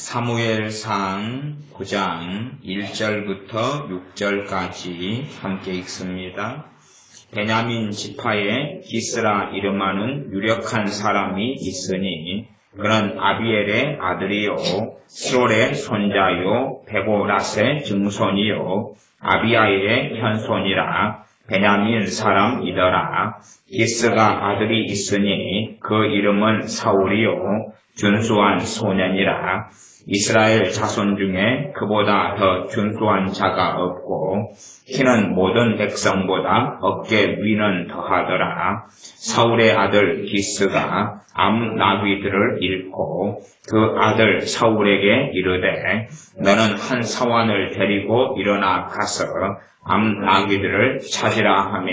사무엘상 9장 1절부터 6절까지 함께 읽습니다. 베냐민 지파에 기스라 이름하는 유력한 사람이 있으니 그는 아비엘의 아들이요 스롤의 손자요 베고랏의 증손이요 아비아일의 현손이라 베냐민 사람이더라. 기스가 아들이 있으니 그 이름은 사울이요 준수한 소년이라. 이스라엘 자손 중에 그보다 더 준수한 자가 없고 키는 모든 백성보다 어깨 위는 더하더라. 사울의 아들 기스가 암나귀들을 잃고 그 아들 사울에게 이르되 너는 한 사환을 데리고 일어나 가서 암나귀들을 찾으라 하며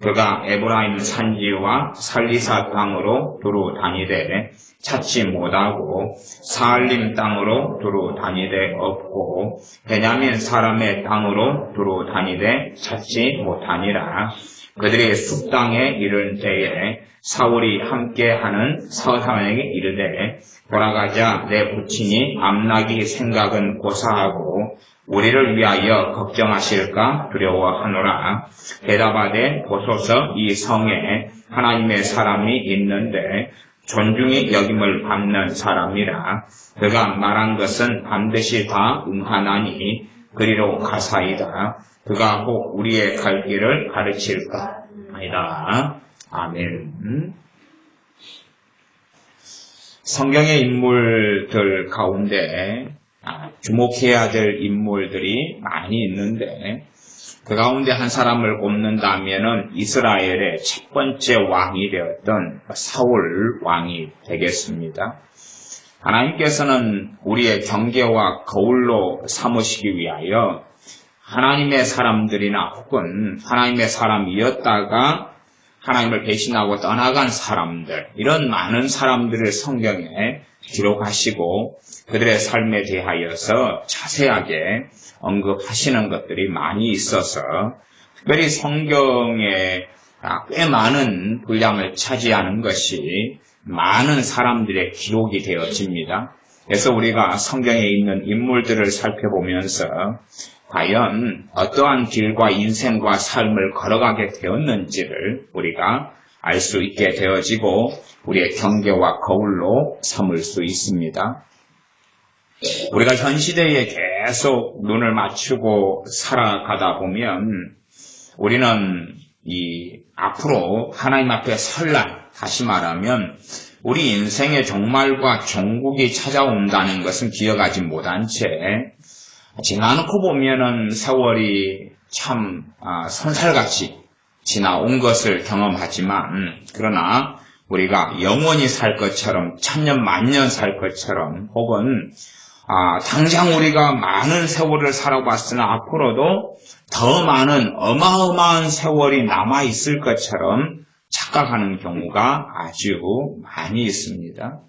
그가 에브라임 산지와 살리사 땅으로 두루 다니되 찾지 못하고 사알림 땅으로 두루 다니되 없고 베냐민 사람의 땅으로 두루 다니되 찾지 못하니라. 그들이 숲땅에 이른 때에 사울이 함께하는 사울에게 이르되 돌아가자. 내 부친이 암나귀 생각은 고사하고 우리를 위하여 걱정하실까 두려워하노라. 대답하되 보소서 이 성에 하나님의 사람이 있는데 존중이 여김을 받는 사람이라. 그가 말한 것은 반드시 다 응하나니 그리로 가사이다. 그가 혹 우리의 갈 길을 가르칠까 아니다. 아멘. 성경의 인물들 가운데 주목해야 될 인물들이 많이 있는데 그 가운데 한 사람을 꼽는다면은 이스라엘의 첫 번째 왕이 되었던 사울 왕이 되겠습니다. 하나님께서는 우리의 경계와 거울로 삼으시기 위하여 하나님의 사람들이나 혹은 하나님의 사람이었다가 하나님을 배신하고 떠나간 사람들, 이런 많은 사람들을 성경에 기록하시고 그들의 삶에 대하여서 자세하게 언급하시는 것들이 많이 있어서 특별히 성경에 꽤 많은 분량을 차지하는 것이 많은 사람들의 기록이 되어집니다. 그래서 우리가 성경에 있는 인물들을 살펴보면서 과연 어떠한 길과 인생과 삶을 걸어가게 되었는지를 우리가 알 수 있게 되어지고 우리의 경계와 거울로 삼을 수 있습니다. 우리가 현 시대에 계속 눈을 맞추고 살아가다 보면 우리는 앞으로 하나님 앞에 설 날, 다시 말하면 우리 인생의 종말과 종국이 찾아온다는 것은 기억하지 못한 채 지나놓고 보면은 세월이 참 선살같이 지나온 것을 경험하지만 그러나 우리가 영원히 살 것처럼 천년 만년 살 것처럼 혹은 당장 우리가 많은 세월을 살아봤으나 앞으로도 더 많은 어마어마한 세월이 남아있을 것처럼 착각하는 경우가 아주 많이 있습니다.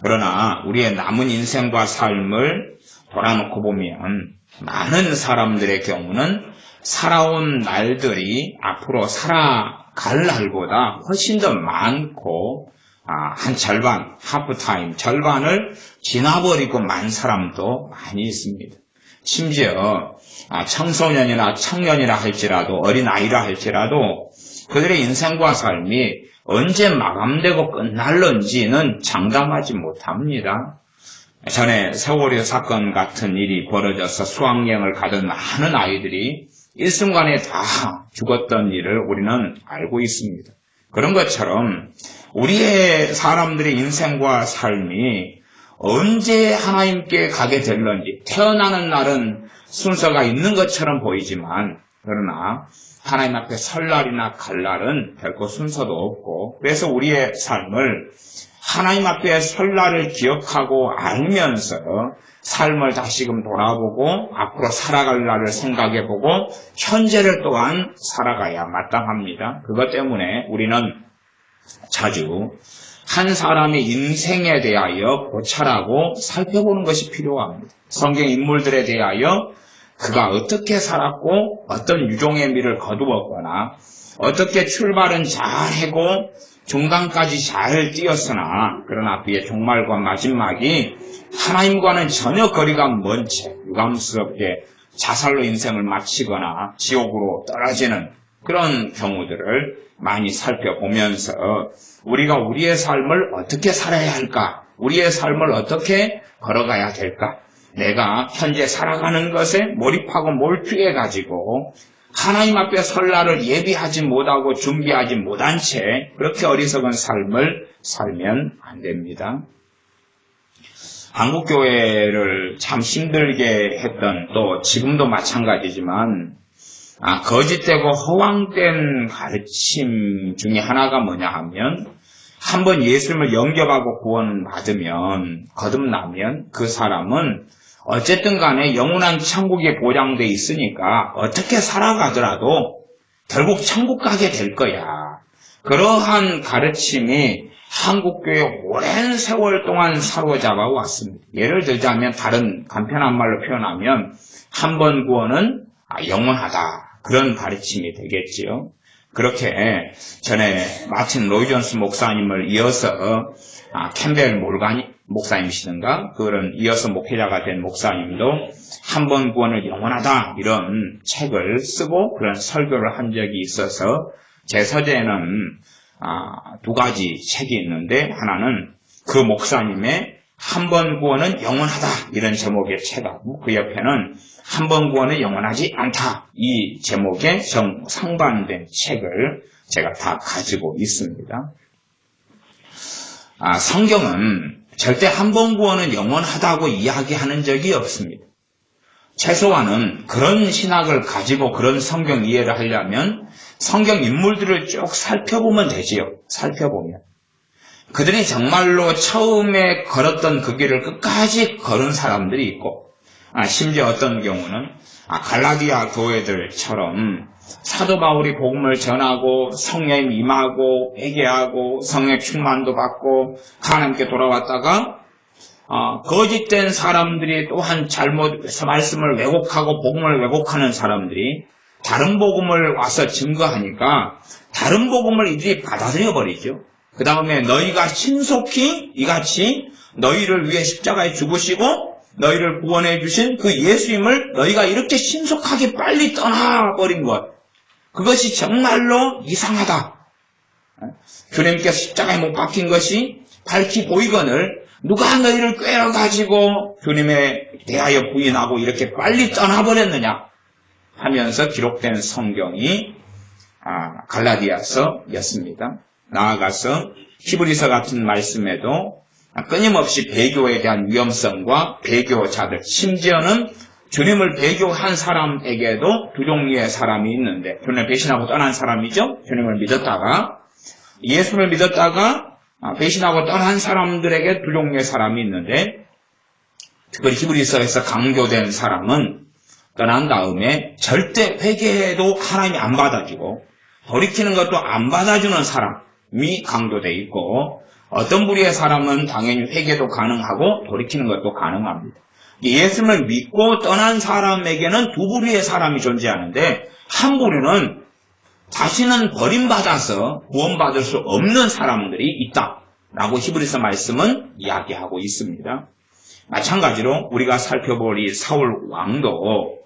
그러나 우리의 남은 인생과 삶을 돌아놓고 보면 많은 사람들의 경우는 살아온 날들이 앞으로 살아갈 날보다 훨씬 더 많고 한 절반, 하프타임, 절반을 지나버리고 만 사람도 많이 있습니다. 심지어 청소년이나 청년이라 할지라도 어린아이라 할지라도 그들의 인생과 삶이 언제 마감되고 끝날런지는 장담하지 못합니다. 전에 세월호 사건 같은 일이 벌어져서 수학여행을 가던 많은 아이들이 일순간에 다 죽었던 일을 우리는 알고 있습니다. 그런 것처럼 우리의 사람들의 인생과 삶이 언제 하나님께 가게 될런지 태어나는 날은 순서가 있는 것처럼 보이지만 그러나 하나님 앞에 설 날이나 갈 날은 결코 순서도 없고 그래서 우리의 삶을 하나님 앞에 설 날을 기억하고 알면서 삶을 다시금 돌아보고 앞으로 살아갈 날을 생각해보고 현재를 또한 살아가야 마땅합니다. 그것 때문에 우리는 자주 한 사람의 인생에 대하여 고찰하고 살펴보는 것이 필요합니다. 성경 인물들에 대하여 그가 어떻게 살았고 어떤 유종의 미를 거두었거나 어떻게 출발은 잘하고 중간까지 잘 뛰었으나 그러나 그의 종말과 마지막이 하나님과는 전혀 거리가 먼 채 유감스럽게 자살로 인생을 마치거나 지옥으로 떨어지는 그런 경우들을 많이 살펴보면서 우리가 우리의 삶을 어떻게 살아야 할까? 우리의 삶을 어떻게 걸어가야 될까? 내가 현재 살아가는 것에 몰입하고 몰두해가지고 하나님 앞에 설 날을 예비하지 못하고 준비하지 못한 채 그렇게 어리석은 삶을 살면 안 됩니다. 한국교회를 참 힘들게 했던 또 지금도 마찬가지지만 거짓되고 허황된 가르침 중에 하나가 뭐냐 하면 한번 예수님을 영접하고 구원받으면 거듭나면 그 사람은 어쨌든 간에 영원한 천국에 보장돼 있으니까 어떻게 살아가더라도 결국 천국 가게 될 거야. 그러한 가르침이 한국교회 오랜 세월 동안 사로잡아 왔습니다. 예를 들자면 다른 간편한 말로 표현하면 한 번 구원은 영원하다. 그런 가르침이 되겠지요. 그렇게 전에 마틴 로이 존스 목사님을 이어서 캠벨 몰간 목사님이시든가 그런 이어서 목회자가 된 목사님도 한 번 구원은 영원하다 이런 책을 쓰고 그런 설교를 한 적이 있어서 제 서재에는 두 가지 책이 있는데 하나는 그 목사님의 한 번 구원은 영원하다 이런 제목의 책하고 그 옆에는 한 번 구원은 영원하지 않다 이 제목의 상반된 책을 제가 다 가지고 있습니다. 성경은 절대 한 번 구원은 영원하다고 이야기하는 적이 없습니다. 최소한은 그런 신학을 가지고 그런 성경 이해를 하려면 성경 인물들을 쭉 살펴보면 되지요. 살펴보면. 그들이 정말로 처음에 걸었던 그 길을 끝까지 걸은 사람들이 있고 심지어 어떤 경우는 갈라디아 교회들처럼 사도 바울이 복음을 전하고 성령님 임하고 회개하고 성령 충만도 받고 하나님께 돌아왔다가 거짓된 사람들이 또한 잘못 말씀을 왜곡하고 복음을 왜곡하는 사람들이 다른 복음을 와서 증거하니까 다른 복음을 이들이 받아들여 버리죠. 그 다음에 너희가 신속히 이같이 너희를 위해 십자가에 죽으시고 너희를 구원해 주신 그 예수님을 너희가 이렇게 신속하게 빨리 떠나버린 것, 그것이 정말로 이상하다. 주님께서 십자가에 못 박힌 것이 밝히 보이거늘 누가 너희를 꿰어가지고 주님에 대하여 부인하고 이렇게 빨리 떠나버렸느냐 하면서 기록된 성경이 갈라디아서였습니다. 나아가서 히브리서 같은 말씀에도 끊임없이 배교에 대한 위험성과 배교자들, 심지어는 주님을 배교한 사람에게도 두 종류의 사람이 있는데 주님을 배신하고 떠난 사람이죠. 주님을 믿었다가 예수를 믿었다가 배신하고 떠난 사람들에게 두 종류의 사람이 있는데 특별히 히브리서에서 강조된 사람은 떠난 다음에 절대 회개해도 하나님이 안 받아주고 돌이키는 것도 안 받아주는 사람이 강조되어 있고 어떤 부류의 사람은 당연히 회개도 가능하고 돌이키는 것도 가능합니다. 예수를 믿고 떠난 사람에게는 두 부류의 사람이 존재하는데 한 부류는 다시는 버림받아서 구원받을 수 없는 사람들이 있다라고 히브리서 말씀은 이야기하고 있습니다. 마찬가지로 우리가 살펴볼 이 사울 왕도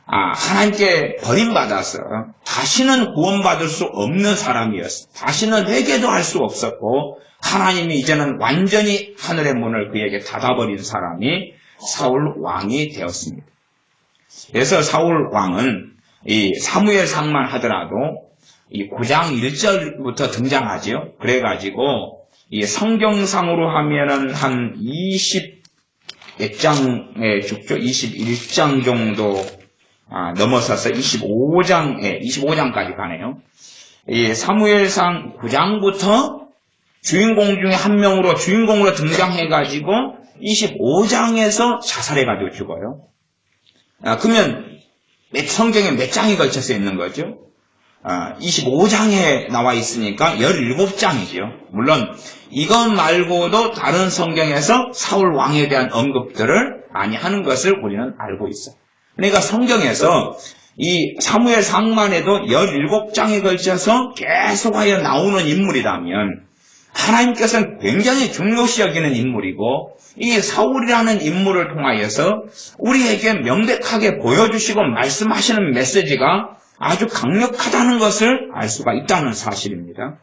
하나님께 버림받아서 다시는 구원받을 수 없는 사람이었어. 다시는 회개도 할 수 없었고 하나님이 이제는 완전히 하늘의 문을 그에게 닫아버린 사람이 사울 왕이 되었습니다. 그래서 사울 왕은 이 사무엘상만 하더라도 이 9장 1절부터 등장하죠. 그래가지고 이 성경상으로 하면은 한 20몇 장에 죽죠. 21장 정도 넘어서서 25장까지 가네요. 이 사무엘상 9장부터 주인공 중에 한 명으로 주인공으로 등장해가지고 25장에서 자살해가지고 죽어요. 그러면 성경에 몇 장이 걸쳐서 있는 거죠? 25장에 나와 있으니까 17장이죠. 물론 이것 말고도 다른 성경에서 사울 왕에 대한 언급들을 많이 하는 것을 우리는 알고 있어요. 그러니까 성경에서 이 사무엘상만 해도 17장에 걸쳐서 계속하여 나오는 인물이라면 하나님께서는 굉장히 중요시 여기는 인물이고 이 사울이라는 인물을 통하여서 우리에게 명백하게 보여주시고 말씀하시는 메시지가 아주 강력하다는 것을 알 수가 있다는 사실입니다.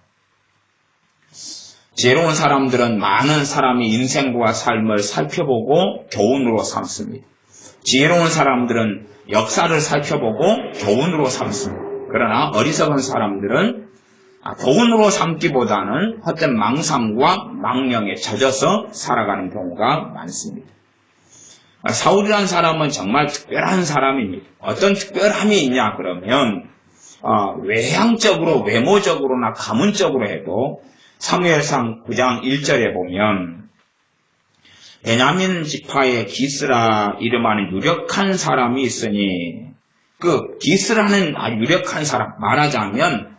지혜로운 사람들은 많은 사람의 인생과 삶을 살펴보고 교훈으로 삼습니다. 지혜로운 사람들은 역사를 살펴보고 교훈으로 삼습니다. 그러나 어리석은 사람들은 교훈으로 삼기보다는 헛된 망상과 망령에 젖어서 살아가는 경우가 많습니다. 사울이라는 사람은 정말 특별한 사람입니다. 어떤 특별함이 있냐 그러면 외향적으로 외모적으로나 가문적으로 해도 사무엘상 9장 1절에 보면 베냐민 지파의 기스라 이름하는 유력한 사람이 있으니 그 기스라는 아주 유력한 사람 말하자면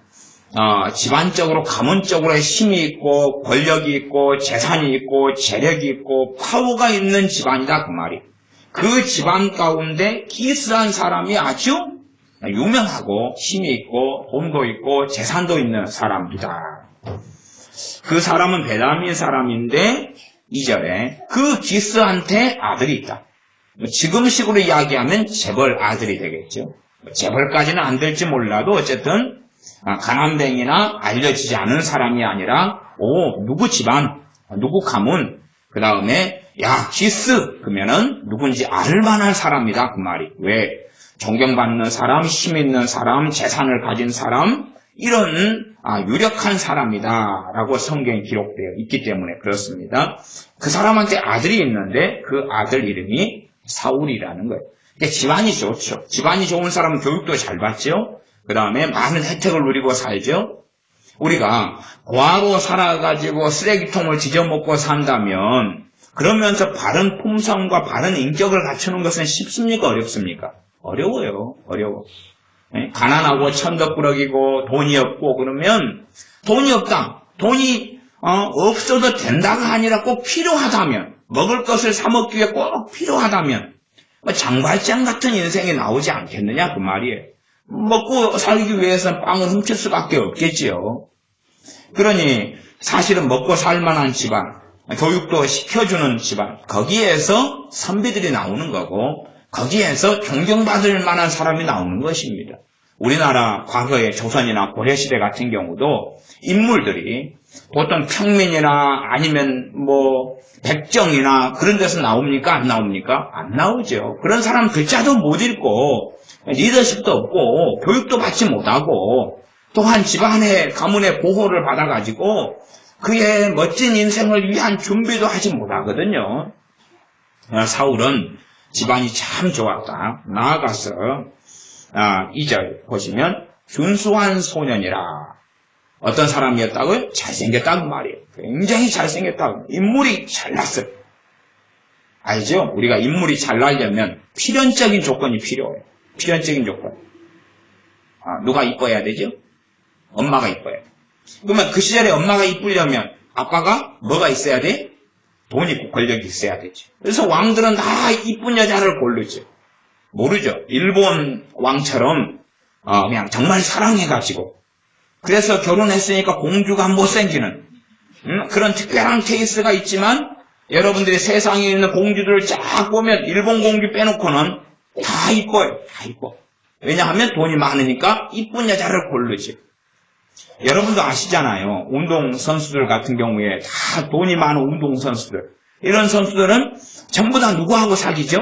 집안적으로 가문적으로 힘이 있고 권력이 있고 재산이 있고 재력이 있고 파워가 있는 집안이다 그 말이. 그 집안 가운데 기스라는 사람이 아주 유명하고 힘이 있고 돈도 있고 재산도 있는 사람이다. 그 사람은 베냐민 사람인데 2절에 그 기스한테 아들이 있다. 지금식으로 이야기하면 재벌 아들이 되겠죠. 재벌까지는 안 될지 몰라도 어쨌든 가난뱅이나 알려지지 않은 사람이 아니라 누구 집안, 누구 가문, 그 다음에 기스 그러면은 누군지 알 만한 사람이다 그 말이. 왜? 존경받는 사람, 힘 있는 사람, 재산을 가진 사람 이런 유력한 사람이다 라고 성경에 기록되어 있기 때문에 그렇습니다. 그 사람한테 아들이 있는데 그 아들 이름이 사울이라는 거예요. 그러니까 집안이 좋죠. 집안이 좋은 사람은 교육도 잘 받죠. 그 다음에 많은 혜택을 누리고 살죠. 우리가 고아로 살아가지고 쓰레기통을 뒤져먹고 산다면 그러면서 바른 품성과 바른 인격을 갖추는 것은 쉽습니까? 어렵습니까? 어려워요. 어려워. 가난하고 천덕꾸러기고 돈이 없고 그러면 돈이 없다. 돈이 없어도 된다가 아니라 꼭 필요하다면 먹을 것을 사 먹기 위해 꼭 필요하다면 장발장 같은 인생이 나오지 않겠느냐 그 말이에요. 먹고 살기 위해서는 빵을 훔칠 수밖에 없겠지요. 그러니 사실은 먹고 살만한 집안, 교육도 시켜주는 집안, 거기에서 선비들이 나오는 거고 거기에서 존경받을 만한 사람이 나오는 것입니다. 우리나라 과거의 조선이나 고려시대 같은 경우도 인물들이 보통 평민이나 아니면 백정이나 그런 데서 나옵니까? 안 나옵니까? 안 나오죠. 그런 사람 글자도 못 읽고 리더십도 없고 교육도 받지 못하고 또한 집안의 가문의 보호를 받아가지고 그의 멋진 인생을 위한 준비도 하지 못하거든요. 사울은 집안이 참 좋았다. 나아가서 2절 보시면 준수한 소년이라. 어떤 사람이었다고요? 잘생겼다는 말이에요. 굉장히 잘생겼다고. 인물이 잘났어요. 알죠? 우리가 인물이 잘나려면 필연적인 조건이 필요해요. 필연적인 조건. 누가 이뻐야 되죠? 엄마가 이뻐야 돼. 그러면 그 시절에 엄마가 이쁘려면 아빠가 뭐가 있어야 돼? 돈 있고 권력이 있어야 되지. 그래서 왕들은 다 이쁜 여자를 고르죠. 모르죠. 일본 왕처럼 그냥 정말 사랑해가지고 그래서 결혼했으니까 공주가 못생기는 그런 특별한 케이스가 있지만 여러분들이 세상에 있는 공주들을 쫙 보면 일본 공주 빼놓고는 다 이뻐요. 다 이뻐. 왜냐하면 돈이 많으니까 이쁜 여자를 고르지. 여러분도 아시잖아요. 운동선수들 같은 경우에 다 돈이 많은 운동선수들. 이런 선수들은 전부 다 누구하고 사귀죠?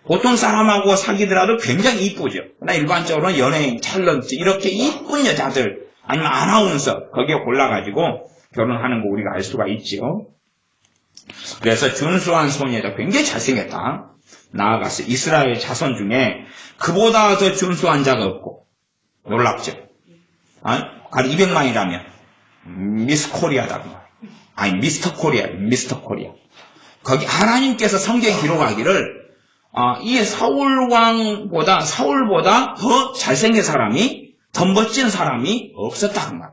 보통 사람하고 사귀더라도 굉장히 이쁘죠. 그러나 일반적으로는 연예인, 탤런트 이렇게 이쁜 여자들 아니면 아나운서 거기에 골라가지고 결혼하는 거 우리가 알 수가 있죠. 그래서 준수한 소녀가 굉장히 잘생겼다. 나아가서 이스라엘 자손 중에 그보다 더 준수한 자가 없고 놀랍죠. 한 200만이라면 미스 코리아다. 아니 미스터 코리아. 거기 하나님께서 성경에 기록하기를 이 사울보다 더 잘생긴 사람이 더 멋진 사람이 없었다 그 말.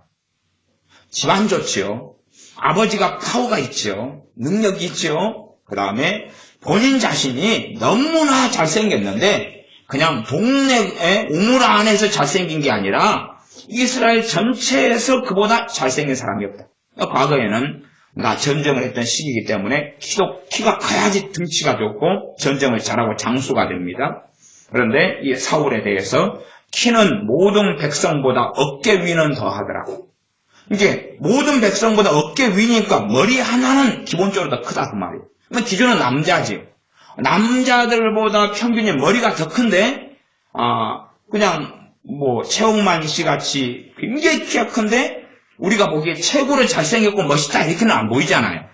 집안 좋지요. 아버지가 파워가 있죠. 능력이 있죠. 그 다음에 본인 자신이 너무나 잘생겼는데 그냥 동네에 우물 안에서 잘생긴 게 아니라 이스라엘 전체에서 그보다 잘생긴 사람이 없다. 과거에는 전쟁을 했던 시기이기 때문에 키가 커야지 등치가 좋고 전쟁을 잘하고 장수가 됩니다. 그런데 이 사울에 대해서 키는 모든 백성보다 어깨 위는 더하더라고. 이게 모든 백성보다 어깨 위니까 머리 하나는 기본적으로 더 크다 그 말이에요. 기준은 남자지. 남자들보다 평균이 머리가 더 큰데 그냥 최홍만 씨 같이 굉장히 키가 큰데 우리가 보기에 최고로 잘생겼고 멋있다 이렇게는 안 보이잖아요.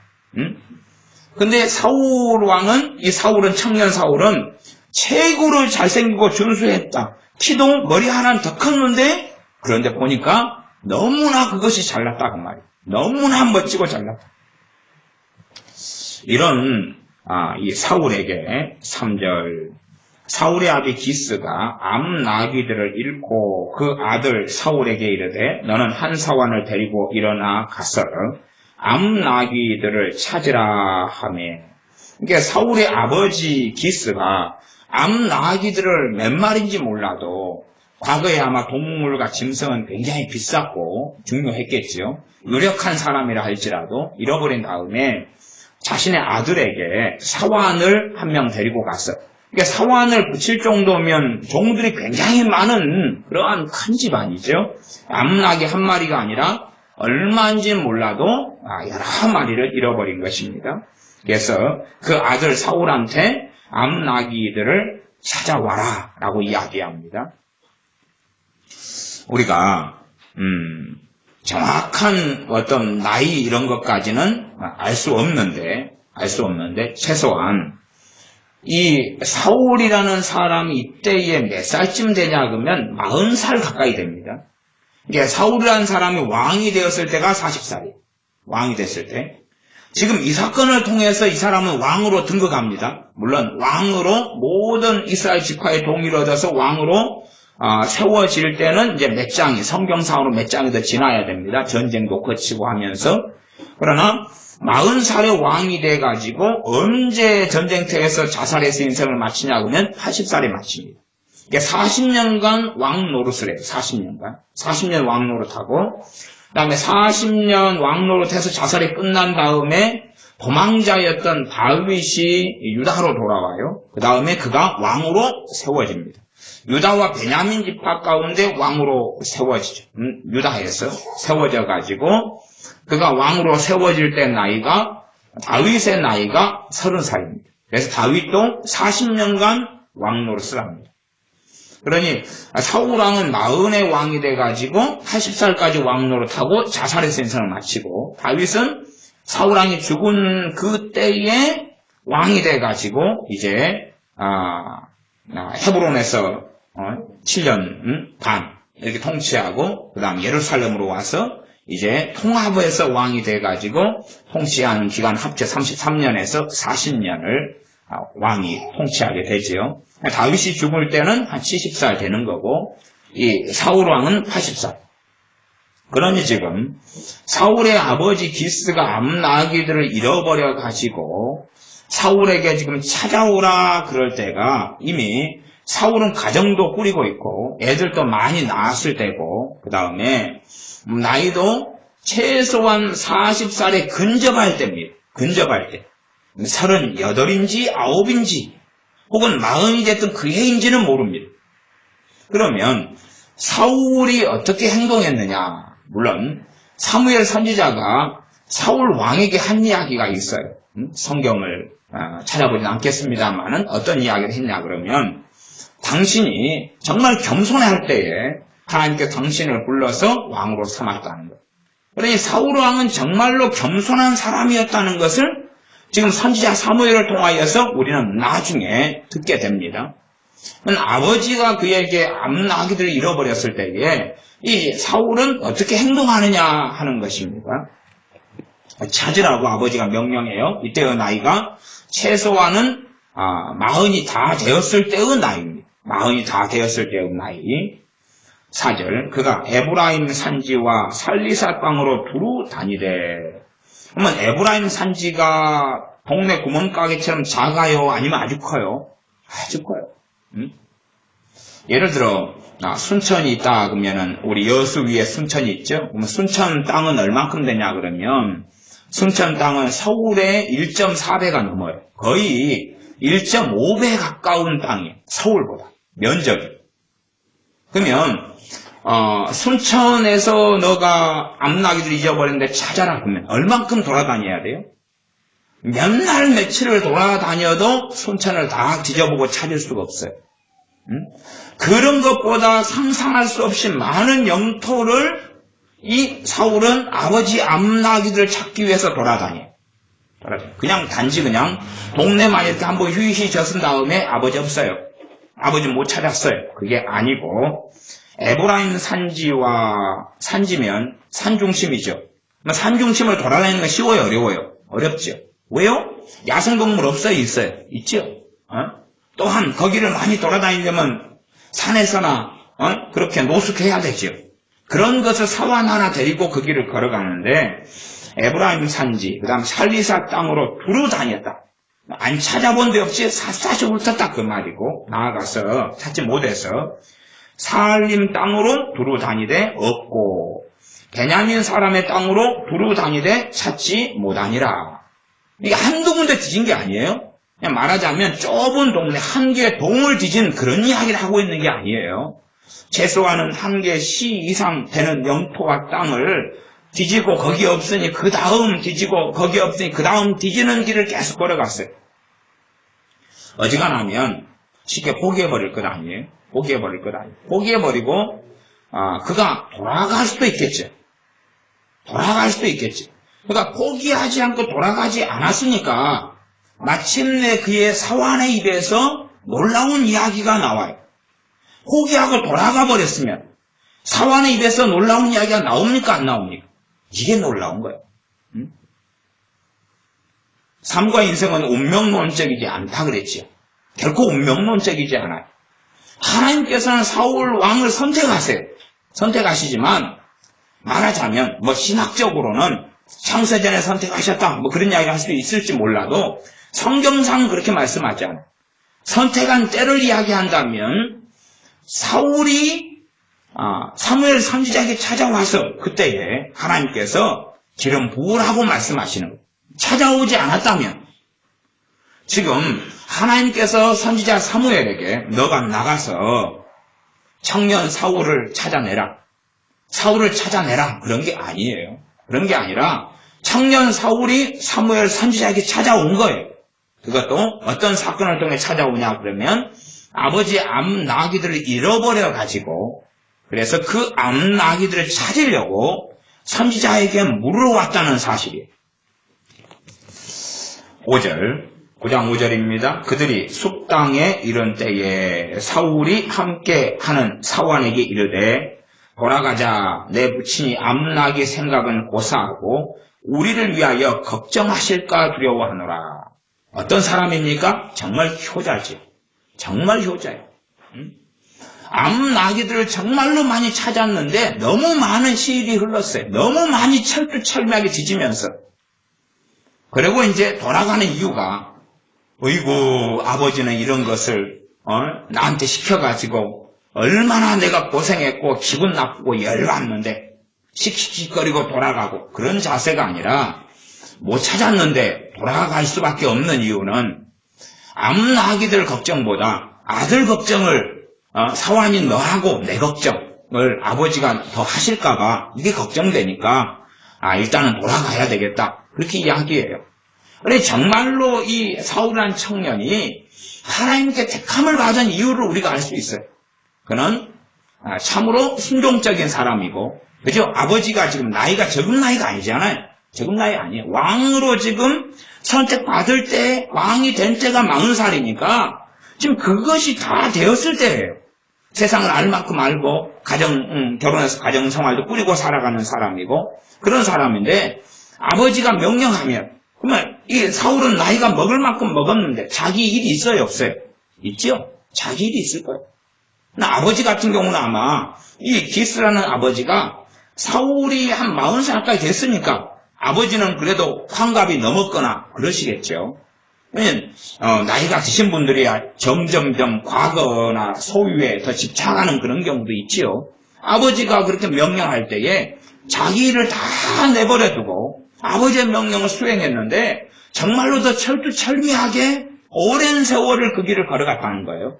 근데 사울은 청년 사울은 최고로 잘생기고 준수했다. 키도 머리 하나는 더 컸는데 그런데 보니까 너무나 그것이 잘났다 그 말이에요. 너무나 멋지고 잘났다. 이런 이 사울에게 3절 사울의 아비 기스가 암나귀들을 잃고 그 아들 사울에게 이르되 너는 한 사환을 데리고 일어나 가서 암나귀들을 찾으라 하매 그러니까 사울의 아버지 기스가 암나귀들을 몇 마리인지 몰라도 과거에 아마 동물과 짐승은 굉장히 비쌌고 중요했겠죠. 유력한 사람이라 할지라도 잃어버린 다음에 자신의 아들에게 사환을 한 명 데리고 갔어. 그러니까 사환을 붙일 정도면 종들이 굉장히 많은 그러한 큰 집안이죠. 암나귀 한 마리가 아니라 얼마인지는 몰라도 여러 마리를 잃어버린 것입니다. 그래서 그 아들 사울한테 암나귀들을 찾아와라 라고 이야기합니다. 우리가 정확한 어떤 나이 이런 것까지는 알 수 없는데 최소한 이 사울이라는 사람이 이때에 몇 살쯤 되냐 그러면 40살 가까이 됩니다. 그러니까 사울이라는 사람이 왕이 되었을 때가 40살이에요. 왕이 됐을 때. 지금 이 사건을 통해서 이 사람은 왕으로 등극합니다. 물론 왕으로 모든 이스라엘 지파의 동의를 얻어서 왕으로 세워질 때는 이제 성경상으로 몇 장이 더 지나야 됩니다. 전쟁도 거치고 하면서. 그러나 40살의 왕이 돼가지고 언제 전쟁터에서 자살해서 인생을 마치냐 그러면 80살에 마칩니다. 그러니까 40년간 왕 노릇을 해요. 40년 왕 노릇하고 그 다음에 40년 왕 노릇해서 자살이 끝난 다음에 도망자였던 다윗이 유다로 돌아와요. 그 다음에 그가 왕으로 세워집니다. 유다와 베냐민 지파 가운데 왕으로 세워지죠. 유다에서 세워져가지고 그가 왕으로 세워질 때 다윗의 나이가 30살입니다. 그래서 다윗도 40년간 왕 노릇을 합니다. 그러니 사울왕은 40의 왕이 돼가지고 80살까지 왕 노릇하고 자살해서 인생을 마치고 다윗은 사울왕이 죽은 그때에 왕이 돼가지고 이제 헤브론에서 7년 반 이렇게 통치하고 그 다음 예루살렘으로 와서 이제 통합해서 왕이 돼가지고 통치하는 기간 합쳐 33년에서 40년을 왕이 통치하게 되지요. 다윗이 죽을 때는 한 70살 되는 거고 이 사울 왕은 80살. 그러니 지금 사울의 아버지 기스가 암나귀들을 잃어버려 가지고 사울에게 지금 찾아오라 그럴 때가 이미 사울은 가정도 꾸리고 있고 애들도 많이 낳았을 때고 그 다음에 나이도 최소한 40살에 근접할 때입니다. 근접할 때. 38인지 9인지 혹은 40이 됐든 그 해인지는 모릅니다. 그러면 사울이 어떻게 행동했느냐. 물론 사무엘 선지자가 사울 왕에게 한 이야기가 있어요. 성경을 찾아보진 않겠습니다만은 어떤 이야기를 했냐 그러면 당신이 정말 겸손할 때에 하나님께서 당신을 불러서 왕으로 삼았다는 것. 그러니 사울 왕은 정말로 겸손한 사람이었다는 것을 지금 선지자 사무엘을 통하여서 우리는 나중에 듣게 됩니다. 아버지가 그에게 암나귀들을 잃어버렸을 때에 이 사울은 어떻게 행동하느냐 하는 것입니다. 찾으라고 아버지가 명령해요. 이때의 나이가 최소한은 40이 다 되었을 때의 나이입니다. 40이 다 되었을 때의 나이. 4절 그가 에브라임 산지와 살리사 땅으로 두루 다니되 그러면 에브라임 산지가 동네 구멍가게처럼 작아요? 아니면 아주 커요? 아주 커요. 예를 들어 순천이 있다 그러면은 우리 여수 위에 순천이 있죠. 그러면 순천 땅은 얼만큼 되냐 그러면 순천 땅은 서울의 1.4배가 넘어요. 거의 1.5배 가까운 땅이에요. 서울보다 면적이. 그러면 순천에서 너가 암나기를 잊어버렸는데 찾아라 그러면 얼만큼 돌아다녀야 돼요? 몇 날 며칠을 돌아다녀도 순천을 다 뒤져보고 찾을 수가 없어요. 그런 것보다 상상할 수 없이 많은 영토를 이 사울은 아버지 암나기들을 찾기 위해서 돌아다녀요. 그냥 단지 그냥 동네만 이렇게 한번 휘휘 젖은 다음에 아버지 없어요. 아버지 못 찾았어요. 그게 아니고 에브라임 산지면 산중심이죠. 산중심을 돌아다니는 건 쉬워요, 어려워요? 어렵죠. 왜요? 야생동물 없어요, 있어요? 있죠. 또한 거기를 많이 돌아다니려면 산에서나 그렇게 노숙해야 되죠. 그런 것을 사원 하나 데리고 그 길을 걸어가는데 에브라임 산지, 그 다음 살리사 땅으로 두루 다녔다. 안 찾아본 데 없이 샅샅이 훑었다 그 말이고 나아가서 찾지 못해서 살림 땅으로 두루 다니되 없고 베냐민 사람의 땅으로 두루 다니되 찾지 못하니라. 이게 한두 군데 뒤진 게 아니에요. 그냥 말하자면 좁은 동네 한 개의 동을 뒤진 그런 이야기를 하고 있는 게 아니에요. 최소한은 한 개 시 이상 되는 영토와 땅을 뒤지고 거기 없으니 그 다음 뒤지고 거기 없으니 그 다음 뒤지는 길을 계속 걸어갔어요. 어지간하면 쉽게 포기해버릴 것 아니에요. 포기해버리고 그가 돌아갈 수도 있겠죠. 그러니까 포기하지 않고 돌아가지 않았으니까 마침내 그의 사환의 입에서 놀라운 이야기가 나와요. 포기하고 돌아가 버렸으면 사환의 입에서 놀라운 이야기가 나옵니까 안 나옵니까? 이게 놀라운 거예요. 삶과 인생은 운명론적이지 않다 그랬지요. 결코 운명론적이지 않아요. 하나님께서는 사울 왕을 선택하시지만 말하자면 신학적으로는 창세전에 선택하셨다 그런 이야기 할 수도 있을지 몰라도 성경상 그렇게 말씀하지 않아요. 선택한 때를 이야기한다면 사울이 사무엘 선지자에게 찾아와서 그때에 하나님께서 기름 부으라고 말씀하시는 거예요. 찾아오지 않았다면 지금 하나님께서 선지자 사무엘에게 너가 나가서 청년 사울을 찾아내라 그런 게 아니에요. 그런 게 아니라 청년 사울이 사무엘 선지자에게 찾아온 거예요. 그것도 어떤 사건을 통해 찾아오냐 그러면 아버지 암나기들을 잃어버려 가지고 그래서 그 암나기들을 찾으려고 선지자에게 물어왔다는 사실이에요. 9장 5절입니다. 그들이 숲땅에 이른 때에 사울이 함께 하는 사환에게 이르되 돌아가자. 내 부친이 암나기 생각은 고사하고 우리를 위하여 걱정하실까 두려워하노라. 어떤 사람입니까? 정말 효자지. 정말 효자예요. 암나기들을 정말로 많이 찾았는데 너무 많은 시일이 흘렀어요. 너무 많이 철두철미하게 뒤지면서. 그리고 이제 돌아가는 이유가 어이구 아버지는 이런 것을 나한테 시켜가지고 얼마나 내가 고생했고 기분 나쁘고 열받는데 씩씩거리고 돌아가고 그런 자세가 아니라 못 찾았는데 돌아갈 수밖에 없는 이유는 암나기들 걱정보다 아들 걱정을 사환인 너하고 내 걱정을 아버지가 더 하실까봐 이게 걱정되니까 일단은 돌아가야 되겠다 그렇게 이야기해요. 그래 정말로 이 사울이라는 청년이 하나님께 택함을 받은 이유를 우리가 알 수 있어요. 그는 참으로 순종적인 사람이고 그죠? 아버지가 지금 나이가 적은 나이가 아니잖아요. 적은 나이 아니에요. 왕으로 지금 선택받을 때 왕이 된 때가 40살이니까 지금 그것이 다 되었을 때예요. 세상을 알 만큼 알고 결혼해서 가정 생활도 꾸리고 살아가는 사람이고 그런 사람인데 아버지가 명령하면 그러면 이 사울은 나이가 먹을 만큼 먹었는데 자기 일이 있어요 없어요? 있죠? 자기 일이 있을 거예요. 아버지 같은 경우는 아마 이 기스라는 아버지가 사울이 한 40살까지 됐으니까 아버지는 그래도 환갑이 넘었거나 그러시겠죠. 나이가 드신 분들이 점점점 과거나 소유에 더 집착하는 그런 경우도 있지요. 아버지가 그렇게 명령할 때에 자기 일을 다 내버려 두고 아버지의 명령을 수행했는데 정말로 더 철두철미하게 오랜 세월을 그 길을 걸어갔다는 거예요.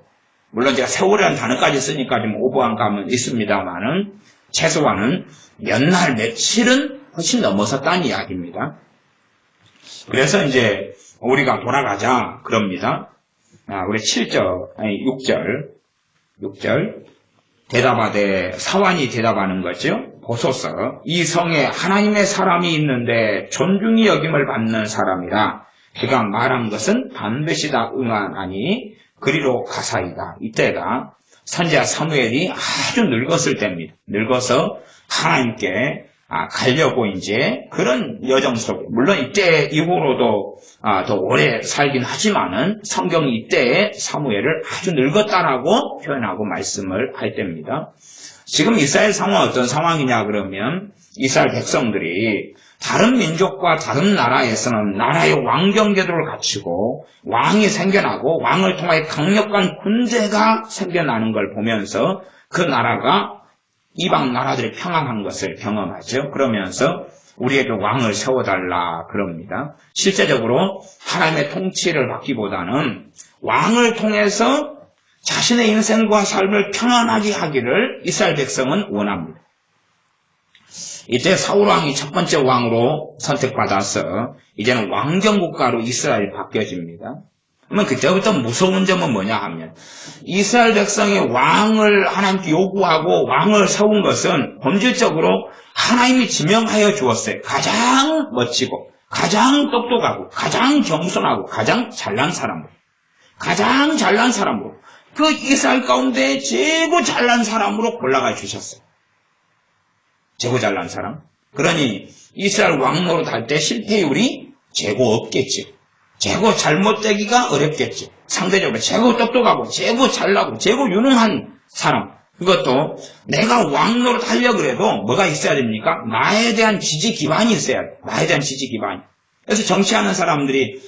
물론 제가 세월이라는 단어까지 쓰니까 좀 오버한 감은 있습니다만은 최소한은 몇 날 며칠은 훨씬 넘어섰다는 이야기입니다. 그래서 이제 우리가 돌아가자 그럽니다. 우리 6절 대답하되 사환이 대답하는 거죠. 보소서 이 성에 하나님의 사람이 있는데 존중이 여김을 받는 사람이라 그가 말한 것은 반드시 다 응하나니 그리로 가사이다. 이때가 선지자 사무엘이 아주 늙었을 때입니다. 늙어서 하나님께 가려고 이제 그런 여정 속에, 물론 이때 이후로도 더 오래 살긴 하지만은 성경이 이때에 사무엘을 아주 늙었다라고 표현하고 말씀을 할 때입니다. 지금 이스라엘 상황은 어떤 상황이냐 그러면 이스라엘 백성들이 다른 민족과 다른 나라에서는 나라의 왕정제도를 갖추고 왕이 생겨나고 왕을 통해 강력한 군대가 생겨나는 걸 보면서 그 나라가 이방 나라들이 평안한 것을 경험하죠. 그러면서 우리에게 왕을 세워달라 그럽니다. 실제적으로 하나님의 통치를 받기보다는 왕을 통해서 자신의 인생과 삶을 평안하게 하기를 이스라엘 백성은 원합니다. 이때 사울 왕이 첫 번째 왕으로 선택받아서 이제는 왕정국가로 이스라엘이 바뀌어집니다. 그러면 그때부터 무서운 점은 뭐냐 하면 이스라엘 백성이 왕을 하나님께 요구하고 왕을 세운 것은 본질적으로 하나님이 지명하여 주었어요. 가장 멋지고 가장 똑똑하고 가장 겸손하고 가장 잘난 사람으로 그 이스라엘 가운데 최고 잘난 사람으로 골라가 주셨어요. 최고 잘난 사람. 그러니 이스라엘 왕 노릇할 때 실패율이 최고 없겠죠. 최고 잘못되기가 어렵겠죠. 상대적으로 최고 똑똑하고 최고 잘나고 최고 유능한 사람. 그것도 내가 왕 노릇 하려고 그래도 뭐가 있어야 됩니까? 나에 대한 지지 기반이 있어야 돼. 나에 대한 지지 기반이. 그래서 정치하는 사람들이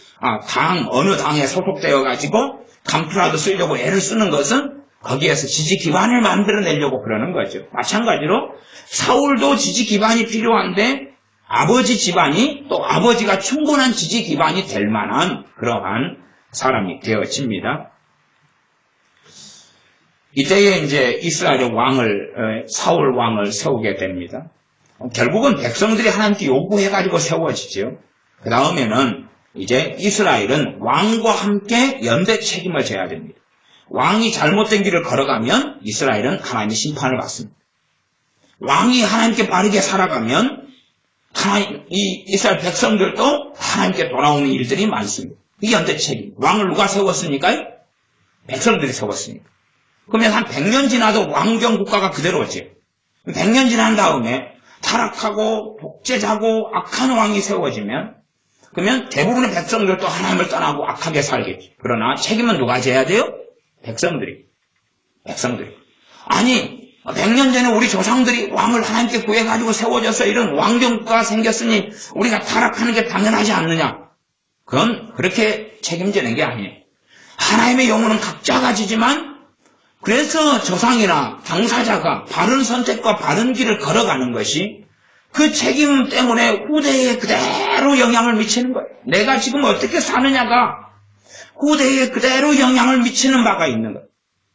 어느 당에 소속되어 가지고 간프라도 쓰려고 애를 쓰는 것은 거기에서 지지 기반을 만들어내려고 그러는 거죠. 마찬가지로 사울도 지지 기반이 필요한데 아버지 집안이 또 아버지가 충분한 지지 기반이 될 만한 그러한 사람이 되어집니다. 이때에 이제 이스라엘의 사울 왕을 세우게 됩니다. 결국은 백성들이 하나님께 요구해가지고 세워지죠. 그 다음에는 이제 이스라엘은 왕과 함께 연대 책임을 져야 됩니다. 왕이 잘못된 길을 걸어가면 이스라엘은 하나님의 심판을 받습니다. 왕이 하나님께 바르게 살아가면 이스라엘 백성들도 하나님께 돌아오는 일들이 많습니다. 이 연대 책임. 왕을 누가 세웠습니까? 백성들이 세웠으니까. 그러면 한 100년 지나도 왕정 국가가 그대로죠. 100년 지난 다음에 타락하고 독재자고 악한 왕이 세워지면 그러면 대부분의 백성들도 하나님을 떠나고 악하게 살겠죠. 그러나 책임은 누가 져야 돼요? 백성들이. 아니 100년 전에 우리 조상들이 왕을 하나님께 구해가지고 세워져서 이런 왕정국가가 생겼으니 우리가 타락하는 게 당연하지 않느냐? 그건 그렇게 책임지는 게 아니에요. 하나님의 영혼은 각자가 지지만 그래서 조상이나 당사자가 바른 선택과 바른 길을 걸어가는 것이 그 책임 때문에 후대에 그대로 영향을 미치는 거예요. 내가 지금 어떻게 사느냐가 후대에 그대로 영향을 미치는 바가 있는 거예요.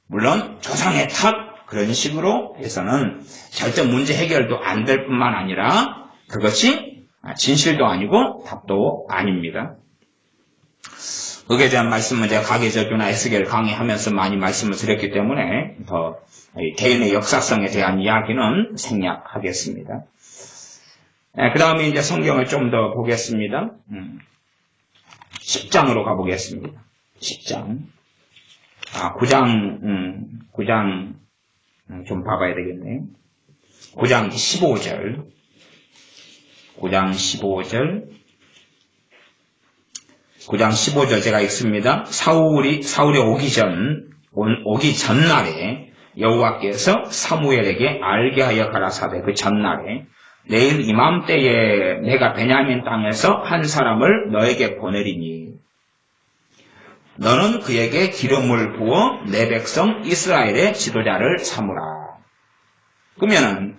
물론 조상의 탓 그런 식으로 해서는 절대 문제 해결도 안 될 뿐만 아니라 그것이 진실도 아니고 답도 아닙니다. 거기에 대한 말씀은 제가 가계저주나 에스겔 강의하면서 많이 말씀을 드렸기 때문에 더 개인의 역사성에 대한 이야기는 생략하겠습니다. 그 다음에 이제 성경을 좀 더 보겠습니다. 10장으로 가보겠습니다. 10장. 9장 좀 봐봐야 되겠네. 9장 15절. 9장 15절 제가 읽습니다. 사울이 오기 전날에 여호와께서 사무엘에게 알게 하여 가라사대 그 전날에 내일 이맘때에 내가 베냐민 땅에서 한 사람을 너에게 보내리니 너는 그에게 기름을 부어 내 백성 이스라엘의 지도자를 삼으라. 그러면은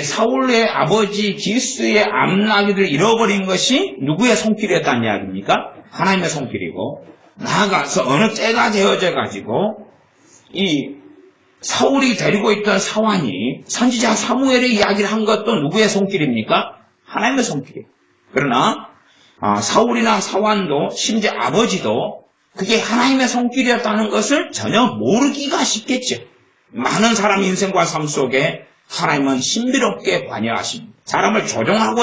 사울의 아버지 기스의 암나기를 잃어버린 것이 누구의 손길이었다는 이야기입니까? 하나님의 손길이고, 나아가서 어느 때가 되어져 가지고 이 사울이 데리고 있던 사환이 선지자 사무엘의 이야기를 한 것도 누구의 손길입니까? 하나님의 손길이에요. 그러나 사울이나 사환도 심지어 아버지도 그게 하나님의 손길이었다는 것을 전혀 모르기가 쉽겠죠. 많은 사람 인생과 삶 속에 하나님은 신비롭게 관여하십니다. 사람을 조종하고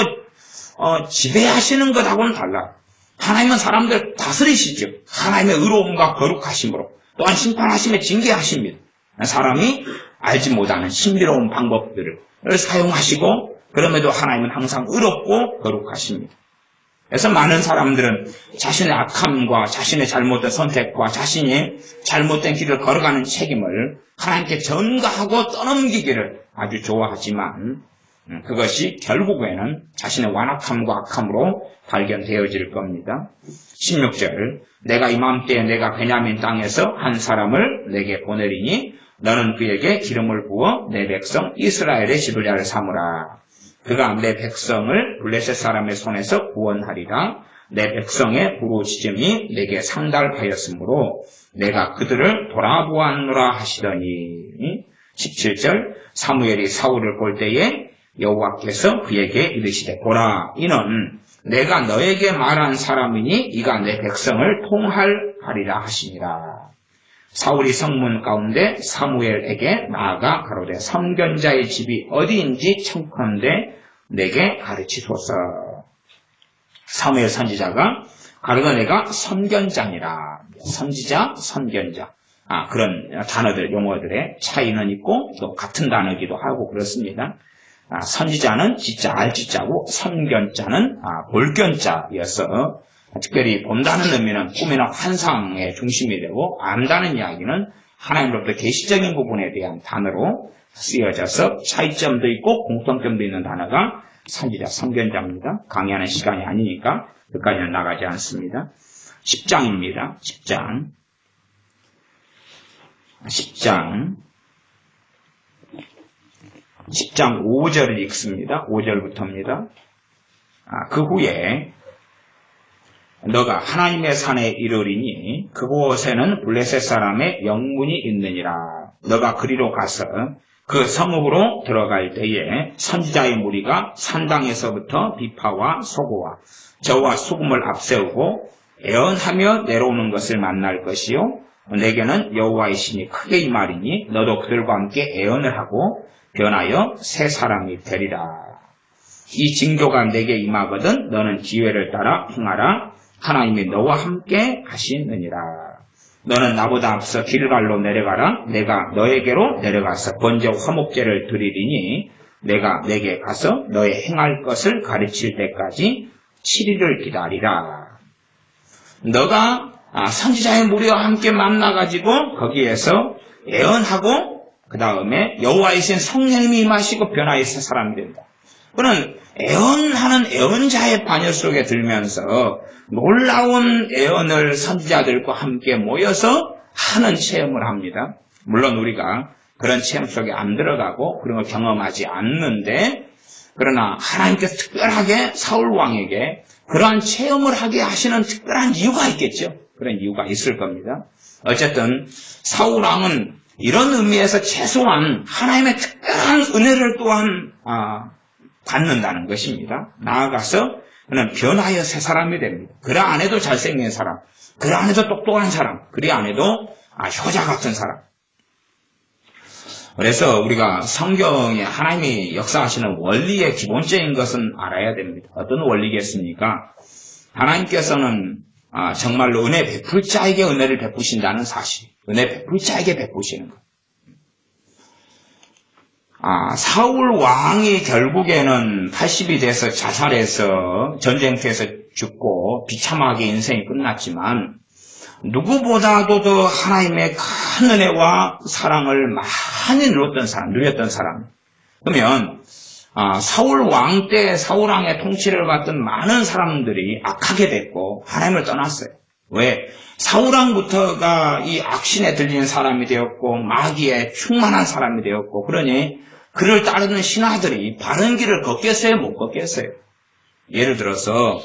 지배하시는 것하고는 달라. 하나님은 사람들 다스리시죠. 하나님의 의로움과 거룩하심으로 또한 심판하심에 징계하십니다. 사람이 알지 못하는 신비로운 방법들을 사용하시고 그럼에도 하나님은 항상 의롭고 거룩하십니다. 그래서 많은 사람들은 자신의 악함과 자신의 잘못된 선택과 자신이 잘못된 길을 걸어가는 책임을 하나님께 전가하고 떠넘기기를 아주 좋아하지만 그것이 결국에는 자신의 완악함과 악함으로 발견되어질 겁니다. 16절 내가 이맘때에 내가 베냐민 땅에서 한 사람을 내게 보내리니 너는 그에게 기름을 부어 내 백성 이스라엘의 지도자를 삼으라. 그가 내 백성을 블레셋 사람의 손에서 구원하리라. 내 백성의 부르짖음이 내게 상달하였으므로 내가 그들을 돌아보았노라 하시더니 17절 사무엘이 사울을 볼 때에 여호와께서 그에게 이르시되 보라 이는 내가 너에게 말한 사람이니 이가 내 백성을 통할하리라 하시니라. 사울이 성문 가운데 사무엘에게 나아가 가로되 선견자의 집이 어디인지 청컨대 내게 가르치소서. 사무엘 선지자가 가로되 내가 선견자니라. 선지자, 선견자. 그런 단어들, 용어들의 차이는 있고 또 같은 단어이기도 하고 그렇습니다. 선지자는 지자, 알지자고 선견자는 볼견자여서 특별히 본다는 의미는 꿈이나 환상의 중심이 되고 안다는 이야기는 하나님으로부터 계시적인 부분에 대한 단어로 쓰여져서 차이점도 있고 공통점도 있는 단어가 선지자, 선견자입니다. 강의하는 시간이 아니니까 그까지는 나가지 않습니다. 10장입니다. 10장 5절을 읽습니다. 5절부터입니다. 그 후에 너가 하나님의 산에 이르리니 그곳에는 블레셋 사람의 영문이 있느니라. 너가 그리로 가서 그 성읍으로 들어갈 때에 선지자의 무리가 산당에서부터 비파와 소고와 저와 수금을 앞세우고 애언하며 내려오는 것을 만날 것이요 내게는 여호와의 신이 크게 임하리니 너도 그들과 함께 애언을 하고 변하여 새 사람이 되리라. 이 징조가 내게 임하거든 너는 기회를 따라 행하라. 하나님이 너와 함께 하시느니라. 너는 나보다 앞서 길갈로 내려가라. 내가 너에게로 내려가서 번제 화목제를 드리리니 내가 내게 가서 너의 행할 것을 가르칠 때까지 7일을 기다리라. 너가 선지자의 무리와 함께 만나가지고 거기에서 애언하고 그 다음에 여호와의 신 성령님이 임하시고 변화의 새 사람이 된다. 그는 애언하는 애언자의 반열 속에 들면서 놀라운 애언을 선지자들과 함께 모여서 하는 체험을 합니다. 물론 우리가 그런 체험 속에 안 들어가고 그런 걸 경험하지 않는데 그러나 하나님께서 특별하게 사울 왕에게 그러한 체험을 하게 하시는 특별한 이유가 있겠죠. 그런 이유가 있을 겁니다. 어쨌든 사울 왕은 이런 의미에서 최소한 하나님의 특별한 은혜를 또한 받는다는 것입니다. 나아가서 그는 변하여 새 사람이 됩니다. 그래 안 해도 잘생긴 사람, 그래 안 해도 똑똑한 사람, 그래 안 해도 효자 같은 사람. 그래서 우리가 성경에 하나님이 역사하시는 원리의 기본적인 것은 알아야 됩니다. 어떤 원리겠습니까? 하나님께서는 정말로 은혜 베풀 자에게 은혜를 베푸신다는 사실, 은혜 베풀 자에게 베푸시는 것. 사울 왕이 결국에는 80이 돼서 자살해서 전쟁터에서 죽고 비참하게 인생이 끝났지만 누구보다도 더 하나님의 큰 은혜와 사랑을 많이 누렸던 사람. 그러면 사울 왕 때 사울 왕의 통치를 받던 많은 사람들이 악하게 됐고 하나님을 떠났어요. 왜? 사울왕부터가 이 악신에 들리는 사람이 되었고 마귀에 충만한 사람이 되었고 그러니 그를 따르는 신하들이 바른 길을 걷겠어요? 못 걷겠어요? 예를 들어서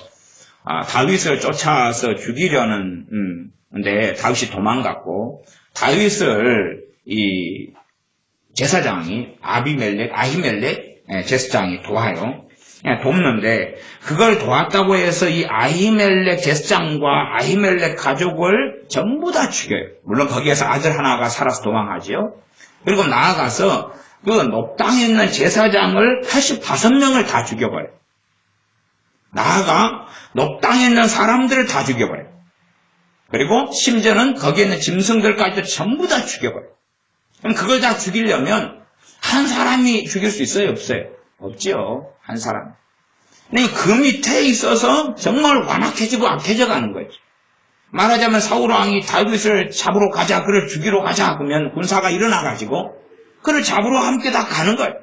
다윗을 쫓아서 죽이려는 근데 다윗이 도망갔고 다윗을 이 제사장이 아히멜렉 제사장이 도와요. 돕는데 그걸 도왔다고 해서 이 아히멜렉 제사장과 아히멜렉 가족을 전부 다 죽여요. 물론 거기에서 아들 하나가 살아서 도망하죠. 그리고 나아가서 그 높 땅에 있는 제사장을 85명을 다 죽여버려요. 나아가 높 땅에 있는 사람들을 다 죽여버려요. 그리고 심지어는 거기에 있는 짐승들까지도 전부 다 죽여버려요. 그럼 그걸 다 죽이려면 한 사람이 죽일 수 있어요? 없어요? 없지요. 한 사람. 근데 그 밑에 있어서 정말 완악해지고 악해져 가는 거죠. 말하자면 사울왕이 다윗을 잡으러 가자, 그를 죽이러 가자 그러면 군사가 일어나가지고 그를 잡으러 함께 다 가는 거예요.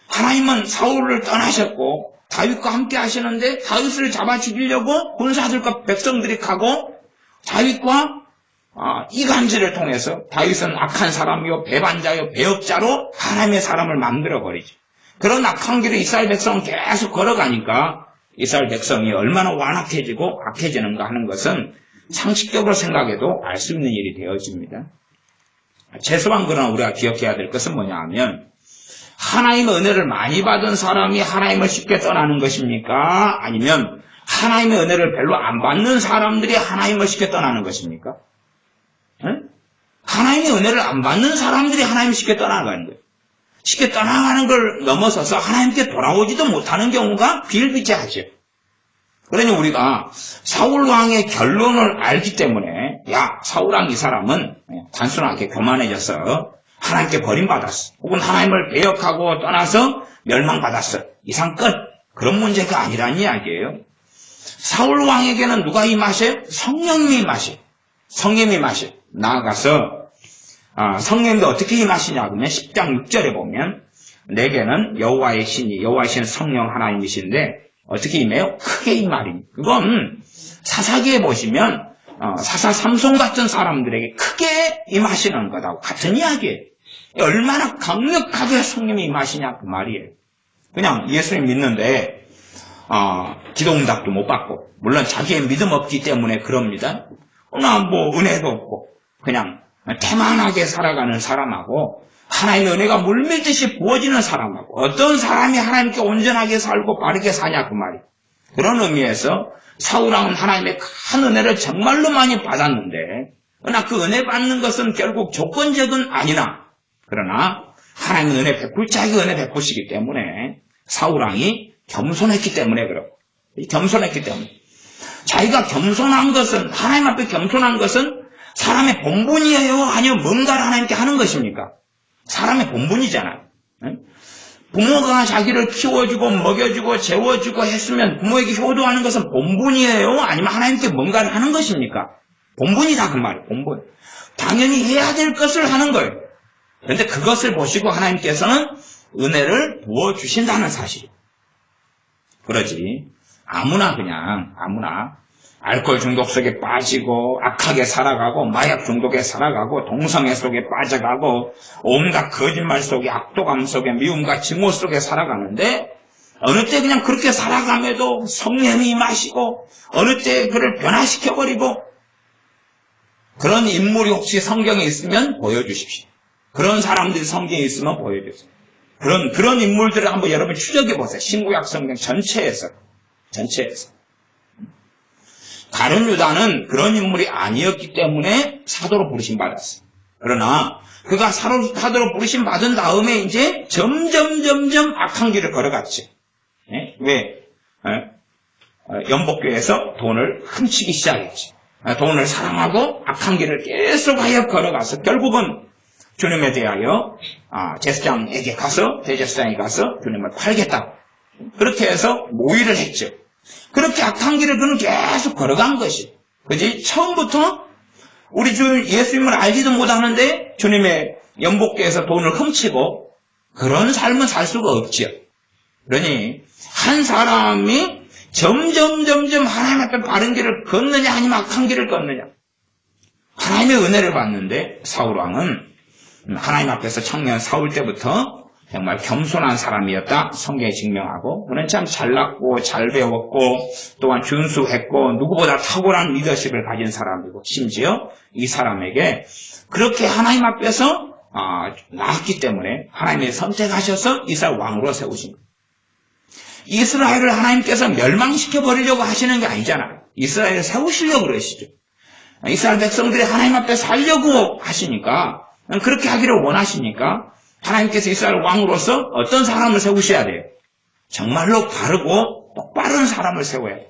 하나님은 사울을 떠나셨고 다윗과 함께 하시는데 다윗을 잡아 죽이려고 군사들과 백성들이 가고 다윗과 이간질을 통해서 다윗은 악한 사람이요 배반자요 배역자로 하나님의 사람을 만들어버리죠. 그런 악한 길을 이스라엘 백성은 계속 걸어가니까 이스라엘 백성이 얼마나 완악해지고 악해지는가 하는 것은 상식적으로 생각해도 알 수 있는 일이 되어집니다. 최소한 그러나 우리가 기억해야 될 것은 뭐냐 하면 하나님의 은혜를 많이 받은 사람이 하나님을 쉽게 떠나는 것입니까? 아니면 하나님의 은혜를 별로 안 받는 사람들이 하나님을 쉽게 떠나는 것입니까? 응? 하나님의 은혜를 안 받는 사람들이 하나님을 쉽게 떠나가는 거예요. 쉽게 떠나가는 걸 넘어서서 하나님께 돌아오지도 못하는 경우가 비일비재하죠. 그러니 우리가 사울왕의 결론을 알기 때문에 사울왕 이 사람은 단순하게 교만해져서 하나님께 버림받았어. 혹은 하나님을 배역하고 떠나서 멸망받았어. 이상 끝. 그런 문제가 아니란 이야기예요. 사울왕에게는 누가 임하셔요? 성령님이 임하셔요. 성령님이 임하셔요. 나아가서 성령님도 어떻게 임하시냐 그러면 10장 6절에 보면 내게는 여호와의 신은 성령 하나님이신데 어떻게 임해요? 크게 임하리니. 그건 사사기에 보시면 사사 삼손 같은 사람들에게 크게 임하시는 것하고 같은 이야기예요. 얼마나 강력하게 성령이 임하시냐 그 말이에요. 그냥 예수님 믿는데 기도응답도 못 받고 물론 자기의 믿음 없기 때문에 그럽니다. 은혜도 없고 그냥 태만하게 살아가는 사람하고 하나님의 은혜가 물밀듯이 부어지는 사람하고 어떤 사람이 하나님께 온전하게 살고 바르게 사냐 그 말이에요. 그런 의미에서 사울왕은 하나님의 큰 은혜를 정말로 많이 받았는데 그러나 그 은혜 받는 것은 결국 조건적은 아니나 그러나 하나님은 은혜 베풀 자기 은혜 베푸시기 때문에 사울왕이 겸손했기 때문에 그렇고 겸손했기 때문에 자기가 겸손한 것은 하나님 앞에 겸손한 것은 사람의 본분이에요? 아니면 뭔가를 하나님께 하는 것입니까? 사람의 본분이잖아요. 부모가 자기를 키워주고 먹여주고 재워주고 했으면 부모에게 효도하는 것은 본분이에요? 아니면 하나님께 뭔가를 하는 것입니까? 본분이다 그 말이에요. 본분. 당연히 해야 될 것을 하는 거예요. 그런데 그것을 보시고 하나님께서는 은혜를 부어주신다는 사실이에요. 그러지 아무나 알코올 중독 속에 빠지고 악하게 살아가고 마약 중독에 살아가고 동성애 속에 빠져가고 온갖 거짓말 속에 악독함 속에 미움과 증오 속에 살아가는데 어느 때 그냥 그렇게 살아감에도 성령이 임하시고 어느 때 그를 변화시켜버리고 그런 인물이 혹시 성경에 있으면 보여주십시오. 그런 사람들이 성경에 있으면 보여주세요. 그런 인물들을 한번 여러분 추적해보세요. 신구약 성경 전체에서. 다른 유다는 그런 인물이 아니었기 때문에 사도로 부르심 받았어요. 그러나 그가 사도로 부르심 받은 다음에 이제 점점 악한 길을 걸어갔죠. 왜? 연복교에서 돈을 훔치기 시작했죠. 돈을 사랑하고 악한 길을 계속하여 걸어가서 결국은 주님에 대하여 제사장에게 가서 대제사장에 가서 주님을 팔겠다. 그렇게 해서 모의를 했죠. 그렇게 악한 길을 그는 계속 걸어간 것이. 그지? 처음부터 우리 주 예수님을 알지도 못하는데 주님의 연복교에서 돈을 훔치고 그런 삶은 살 수가 없지요. 그러니 한 사람이 점점 하나님 앞에 바른 길을 걷느냐 아니면 악한 길을 걷느냐. 하나님의 은혜를 받는데 사울 왕은 하나님 앞에서 청년 사울 때부터 정말 겸손한 사람이었다 성경에 증명하고, 그는 참 잘났고 잘 배웠고 또한 준수했고 누구보다 탁월한 리더십을 가진 사람이고, 심지어 이 사람에게 그렇게 하나님 앞에서 나왔기 때문에 하나님이 선택하셔서 이스라엘 왕으로 세우신 거예요. 이스라엘을 하나님께서 멸망시켜 버리려고 하시는 게 아니잖아요. 이스라엘을 세우시려고 그러시죠. 이스라엘 백성들이 하나님 앞에 살려고 하시니까, 그렇게 하기를 원하시니까 하나님께서 이스라엘 왕으로서 어떤 사람을 세우셔야 돼요? 정말로 바르고 똑바른 사람을 세워야 돼요.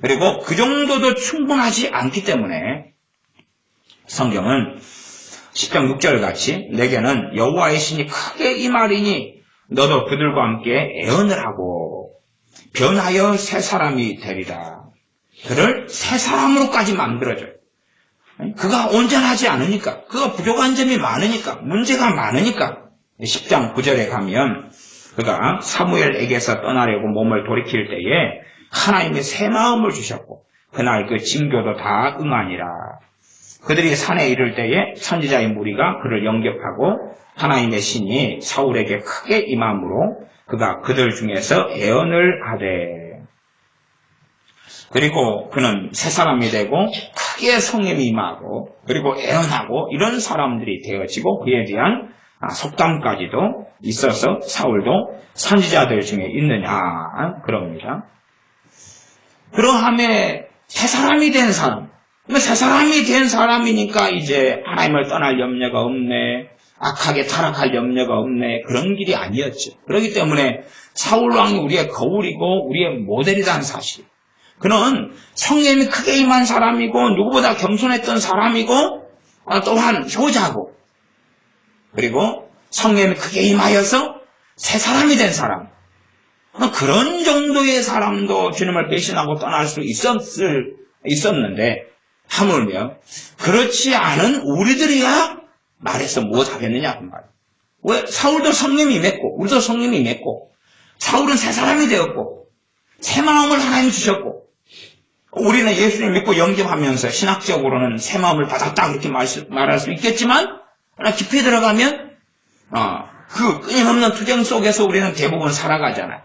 그리고 그 정도도 충분하지 않기 때문에 성경은 10장 6절 같이 내게는 여호와의 신이 크게 임하리니 너도 그들과 함께 애언을 하고 변하여 새 사람이 되리라. 그를 새 사람으로까지 만들어줘요. 그가 온전하지 않으니까, 그가 부족한 점이 많으니까, 문제가 많으니까 10장 9절에 가면 그가 사무엘에게서 떠나려고 몸을 돌이킬 때에 하나님이 새 마음을 주셨고 그날 그 징조도 다 응하니라. 그들이 산에 이를 때에 선지자의 무리가 그를 영접하고 하나님의 신이 사울에게 크게 임함으로 그가 그들 중에서 애언을 하되, 그리고 그는 새 사람이 되고 크게 성령이 임하고 그리고 애언하고 이런 사람들이 되어지고 그에 대한 속담까지도 있어서 사울도 선지자들 중에 있느냐 그럽니다. 그러함에 새 사람이 된 사람, 새 사람이 된 사람이니까 이제 하나님을 떠날 염려가 없네, 악하게 타락할 염려가 없네, 그런 길이 아니었죠. 그렇기 때문에 사울 왕이 우리의 거울이고 우리의 모델이라는 사실, 그는 성령이 크게 임한 사람이고 누구보다 겸손했던 사람이고 또한 효자고, 그리고 성령이 크게 임하여서 새 사람이 된 사람, 그런 정도의 사람도 주님을 배신하고 떠날 수 있었는데 하물며 그렇지 않은 우리들이야 말해서 무엇하겠느냐 그 말이에요. 왜? 사울도 성령이 임했고 우리도 성령이 임했고 사울은 새 사람이 되었고 새 마음을 하나님 주셨고, 우리는 예수님 믿고 영접하면서 신학적으로는 새 마음을 받았다 그렇게 말할 수 있겠지만, 깊이 들어가면 그 끊임없는 투쟁 속에서 우리는 대부분 살아가잖아요.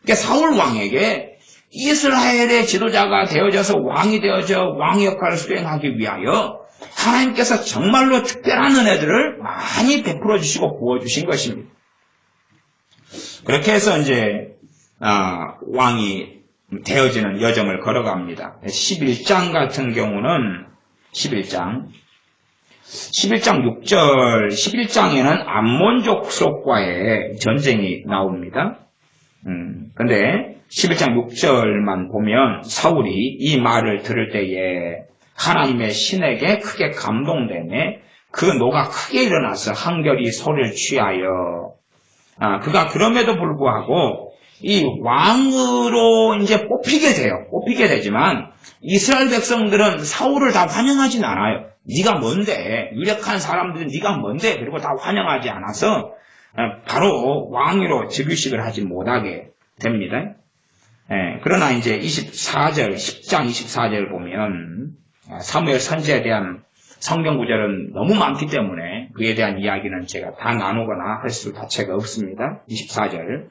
그러니까 사울 왕에게 이스라엘의 지도자가 되어져서 왕이 되어져 왕의 역할을 수행하기 위하여 하나님께서 정말로 특별한 은혜들을 많이 베풀어 주시고 부어주신 것입니다. 그렇게 해서 이제 왕이 되어지는 여정을 걸어갑니다. 11장 같은 경우는 11장 6절, 11장에는 암몬족 속과의 전쟁이 나옵니다. 근데 11장 6절만 보면 사울이 이 말을 들을 때에 하나님의 신에게 크게 감동되네 그 노가 크게 일어나서 한결이 소리를 취하여, 그가 그럼에도 불구하고 이 왕으로 이제 뽑히게 돼요. 뽑히게 되지만 이스라엘 백성들은 사울을 다 환영하진 않아요. 네가 뭔데? 유력한 사람들은 네가 뭔데? 그리고 다 환영하지 않아서 바로 왕위로 즉위식을 하지 못하게 됩니다. 그러나 이제 24절, 10장 24절 보면 사무엘 선지자에 대한 성경 구절은 너무 많기 때문에 그에 대한 이야기는 제가 다 나누거나 할 수 자체가 없습니다. 24절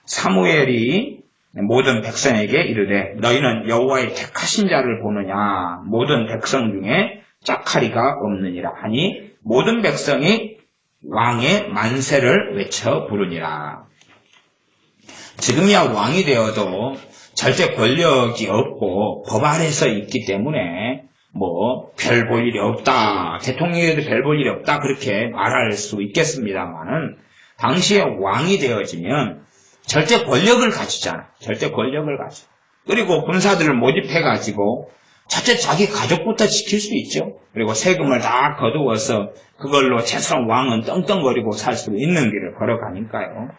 사무엘이 모든 백성에게 이르되 너희는 여호와의 택하신 자를 보느냐, 모든 백성 중에 짝하리가 없느니라 하니 모든 백성이 왕의 만세를 외쳐 부르니라. 지금이야 왕이 되어도 절대 권력이 없고 법 아래서 있기 때문에 별 볼 일이 없다, 대통령에도 별 볼 일이 없다 그렇게 말할 수 있겠습니다만은 당시에 왕이 되어지면 절대 권력을 가지잖아. 절대 권력을 가져. 그리고 군사들을 모집해가지고 첫째 자기 가족부터 지킬 수 있죠. 그리고 세금을 다 거두어서 그걸로 최소한 왕은 떵떵거리고 살 수 있는 길을 걸어가니까요.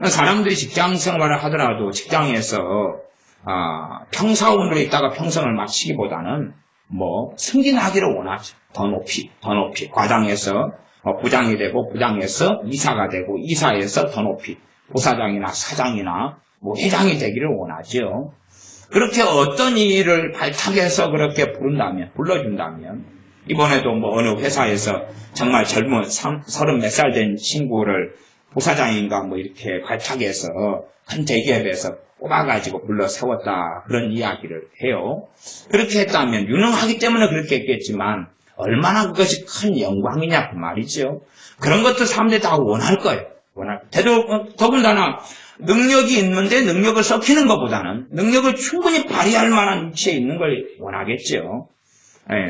사람들이 직장 생활을 하더라도 직장에서 평사원으로 있다가 평생을 마치기보다는 승진하기를 원하죠. 더 높이 과장에서 부장이 되고 부장에서 이사가 되고 이사에서 더 높이 부사장이나 사장이나 뭐 회장이 되기를 원하죠. 그렇게 어떤 일을 발탁해서 그렇게 불러준다면, 이번에도 뭐 어느 회사에서 정말 젊은 30 몇 살 된 친구를 부사장인가 뭐 이렇게 발탁해서 큰 대기업에서 뽑아가지고 불러 세웠다. 그런 이야기를 해요. 그렇게 했다면 유능하기 때문에 그렇게 했겠지만 얼마나 그것이 큰 영광이냐 그 말이죠. 그런 것도 사람들이 다 원할 거예요. 더군다나 능력이 있는데 능력을 썩히는 것보다는 능력을 충분히 발휘할 만한 위치에 있는 걸 원하겠죠.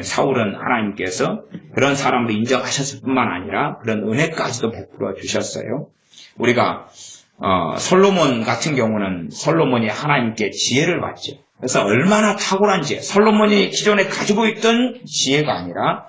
사울은 하나님께서 그런 사람을 인정하셨을 뿐만 아니라 그런 은혜까지도 베풀어 주셨어요. 우리가 솔로몬 같은 경우는 솔로몬이 하나님께 지혜를 받죠. 그래서 얼마나 탁월한 지혜, 솔로몬이 기존에 가지고 있던 지혜가 아니라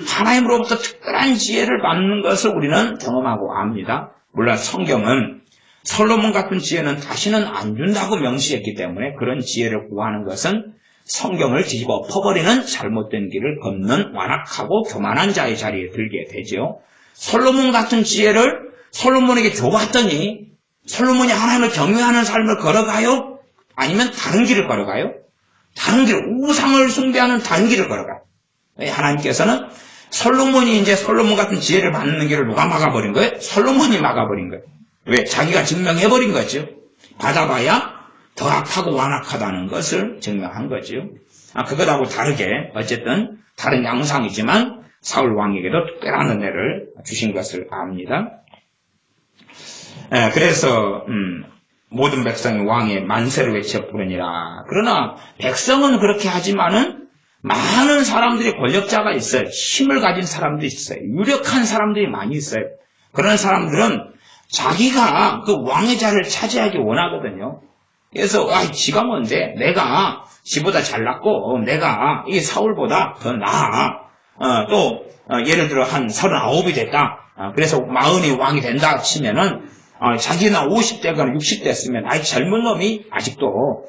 하나님으로부터 특별한 지혜를 받는 것을 우리는 경험하고 압니다. 물론 성경은 솔로몬 같은 지혜는 다시는 안 준다고 명시했기 때문에 그런 지혜를 구하는 것은 성경을 뒤집어 엎어버리는 잘못된 길을 걷는 완악하고 교만한 자의 자리에 들게 되죠. 솔로몬 같은 지혜를 솔로몬에게 줘봤더니 솔로몬이 하나님을 경외하는 삶을 걸어가요? 아니면 다른 길을 걸어가요? 다른 길, 우상을 숭배하는 다른 길을 걸어가요. 하나님께서는 솔로몬이 이제 솔로몬 같은 지혜를 받는 길을 누가 막아버린 거예요? 솔로몬이 막아버린 거예요. 왜? 자기가 증명해버린 거죠. 받아봐야 더 악하고 완악하다는 것을 증명한 거죠. 그것하고 다르게 어쨌든 다른 양상이지만 사울 왕에게도 특별한 은혜를 주신 것을 압니다. 그래서 모든 백성이 왕의 만세를 외쳐 부르니라. 그러나 백성은 그렇게 하지만은 많은 사람들이 권력자가 있어요. 힘을 가진 사람도 있어요. 유력한 사람들이 많이 있어요. 그런 사람들은 자기가 그 왕의 자리를 차지하기 원하거든요. 그래서 지가 뭔데 내가 지보다 잘났고 내가 이 사울보다 더 나아. 또 예를 들어 한 39이 됐다. 그래서 40이 왕이 된다 치면은 자기나 50대거나 60대 쓰면 젊은 놈이 아직도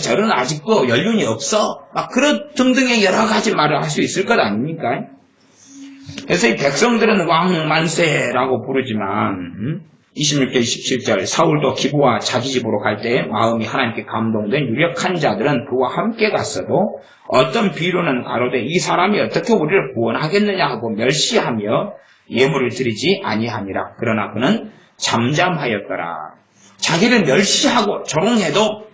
저런 아직도 연륜이 없어. 그런 등등의 여러 가지 말을 할 수 있을 것 아닙니까? 그래서 이 백성들은 왕 만세라고 부르지만 26절 27절 사울도 기브와 자기 집으로 갈 때 마음이 하나님께 감동된 유력한 자들은 그와 함께 갔어도 어떤 비유는 가로되 이 사람이 어떻게 우리를 구원하겠느냐 하고 멸시하며 예물을 드리지 아니하니라. 그러나 그는 잠잠하였더라. 자기를 멸시하고 조롱해도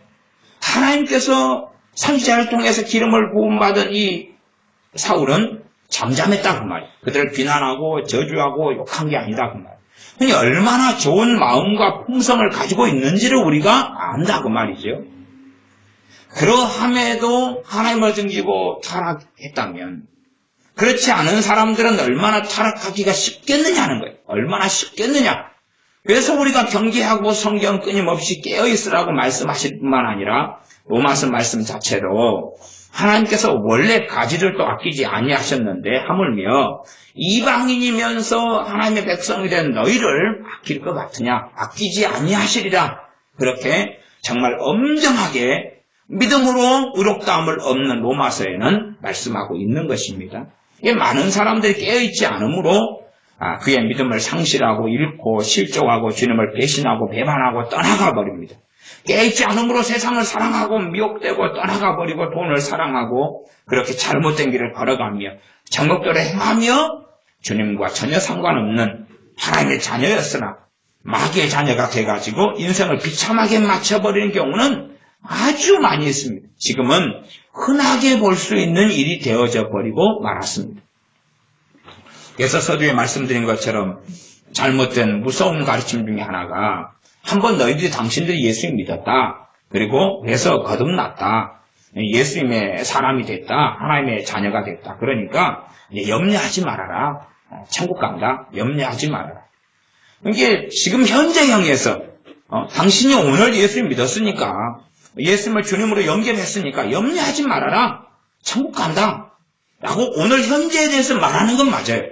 하나님께서 선지자를 통해서 기름을 부음받은 이 사울은 잠잠했다 그 말이에요. 그들을 비난하고 저주하고 욕한 게 아니다 그 말이에요. 그러니 얼마나 좋은 마음과 품성을 가지고 있는지를 우리가 안다 그 말이죠. 그러함에도 하나님을 등지고 타락했다면 그렇지 않은 사람들은 얼마나 타락하기가 쉽겠느냐는 거예요. 얼마나 쉽겠느냐. 그래서 우리가 경계하고 성경 끊임없이 깨어있으라고 말씀하실 뿐만 아니라 로마서 말씀 자체로 하나님께서 원래 가지들도 아끼지 아니하셨는데 하물며 이방인이면서 하나님의 백성이 된 너희를 아낄 것 같으냐. 아끼지 아니하시리라. 그렇게 정말 엄정하게 믿음으로 의롭다함을 얻는 로마서에는 말씀하고 있는 것입니다. 이게 많은 사람들이 깨어있지 않으므로 그의 믿음을 상실하고 잃고 실족하고 주님을 배신하고 배반하고 떠나가 버립니다. 깨어있지 않으므로 세상을 사랑하고 미혹되고 떠나가 버리고 돈을 사랑하고 그렇게 잘못된 길을 걸어가며 정욕대로 행하며 주님과 전혀 상관없는 하나님의 자녀였으나 마귀의 자녀가 돼가지고 인생을 비참하게 맞춰버리는 경우는 아주 많이 있습니다. 지금은 흔하게 볼 수 있는 일이 되어져 버리고 말았습니다. 그래서 서두에 말씀드린 것처럼 잘못된 무서운 가르침 중에 하나가 한번 너희들이 당신들이 예수님 믿었다. 그리고 그래서 거듭났다. 예수님의 사람이 됐다. 하나님의 자녀가 됐다. 그러니까 염려하지 말아라. 천국 간다. 염려하지 말아라. 이게 지금 현재형에서 당신이 오늘 예수님 믿었으니까 예수님을 주님으로 영접했으니까 염려하지 말아라. 천국 간다. 라고 오늘 현재에 대해서 말하는 건 맞아요.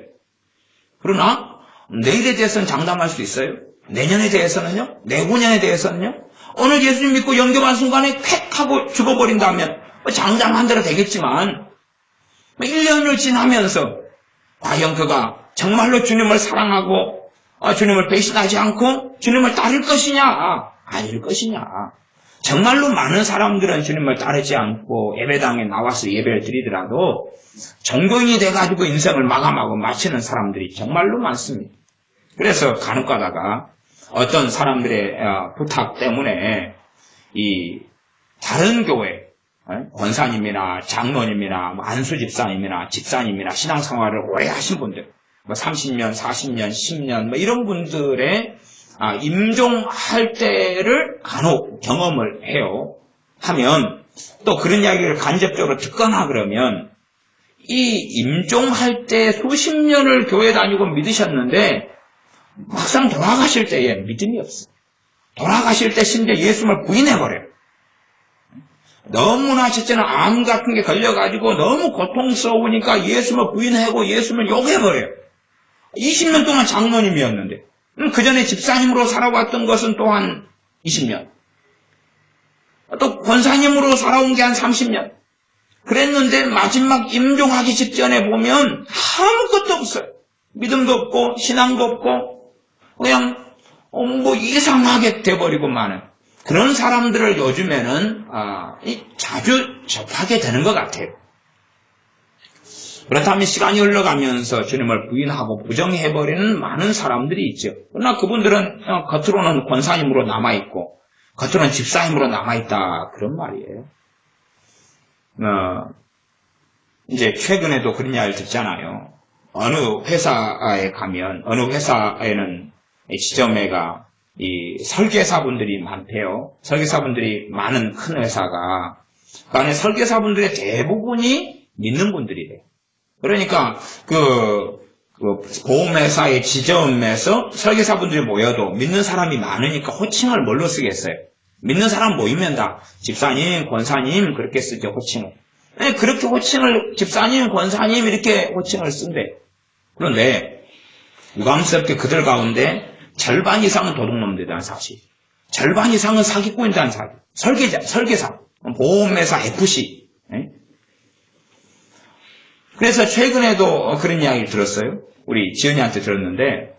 그러나 내일에 대해서는 장담할 수 있어요. 내년에 대해서는요. 내후년에 대해서는요. 오늘 예수님 믿고 영접한 순간에 쾌 하고 죽어버린다면 장담한 대로 되겠지만 1년을 지나면서 과연 그가 정말로 주님을 사랑하고 주님을 배신하지 않고 주님을 따를 것이냐 아닐 것이냐. 정말로 많은 사람들은 주님을 따르지 않고 예배당에 나와서 예배를 드리더라도 종교인이 돼가지고 인생을 마감하고 마치는 사람들이 정말로 많습니다. 그래서 간혹 가다가 어떤 사람들의 부탁 때문에 이 다른 교회 권사님이나 장로님이나 안수 집사님이나 집사님이나 신앙생활을 오래 하신 분들 30년, 40년, 10년 이런 분들의 임종할 때를 간혹 경험을 해요. 하면 또 그런 이야기를 간접적으로 듣거나 그러면 이 임종할 때 수십 년을 교회 다니고 믿으셨는데 막상 돌아가실 때에 믿음이 없어요. 돌아가실 때 심지어 예수님을 부인해버려요. 너무나 첫째는 암 같은 게 걸려가지고 너무 고통스러우니까 예수님을 부인하고 예수님을 욕해버려요. 20년 동안 장로님이었는데 그 전에 집사님으로 살아왔던 것은 또한 20년 또 권사님으로 살아온 게 한 30년 그랬는데 마지막 임종하기 직전에 보면 아무것도 없어요. 믿음도 없고 신앙도 없고 그냥 이상하게 돼버리고 마는 그런 사람들을 요즘에는 자주 접하게 되는 것 같아요. 그렇다면 시간이 흘러가면서 주님을 부인하고 부정해버리는 많은 사람들이 있죠. 그러나 그분들은 겉으로는 권사님으로 남아있고 겉으로는 집사님으로 남아있다 그런 말이에요. 이제 최근에도 그런 이야기를 듣잖아요. 어느 회사에 가면 어느 회사에는 지점에가 이 설계사분들이 많대요. 설계사분들이 많은 큰 회사가 그 안에 설계사분들의 대부분이 믿는 분들이래요. 그러니까 그 보험회사의 지점에서 설계사분들이 모여도 믿는 사람이 많으니까 호칭을 뭘로 쓰겠어요? 믿는 사람 모이면 다 집사님, 권사님 그렇게 쓰죠, 호칭을. 그렇게 호칭을 집사님, 권사님 이렇게 호칭을 쓴대. 그런데 유감스럽게 그들 가운데 절반 이상은 도둑놈들이라는 사실. 절반 이상은 사기꾼이라는 사실. 설계사, 보험회사 FC. 그래서 최근에도 그런 이야기를 들었어요. 우리 지연이한테 들었는데,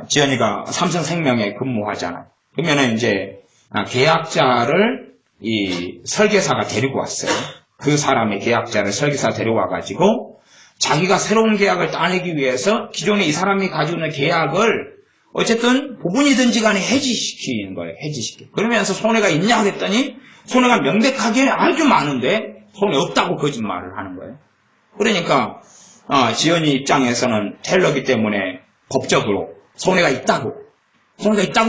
지연이가 삼성생명에 근무하잖아. 그러면은 이제 계약자를 이 설계사가 데리고 왔어요. 그 사람의 계약자를 설계사가 데려와가지고 자기가 새로운 계약을 따내기 위해서 기존에 이 사람이 가지고 있는 계약을 어쨌든 부분이든지 간에 해지시키는 거예요. 해지시키. 그러면서 손해가 있냐 하랬더니 손해가 명백하게 아주 많은데 손해 없다고 거짓말을 하는 거예요. 그러니까 지연이 입장에서는 텔러기 때문에 법적으로 손해가 있다고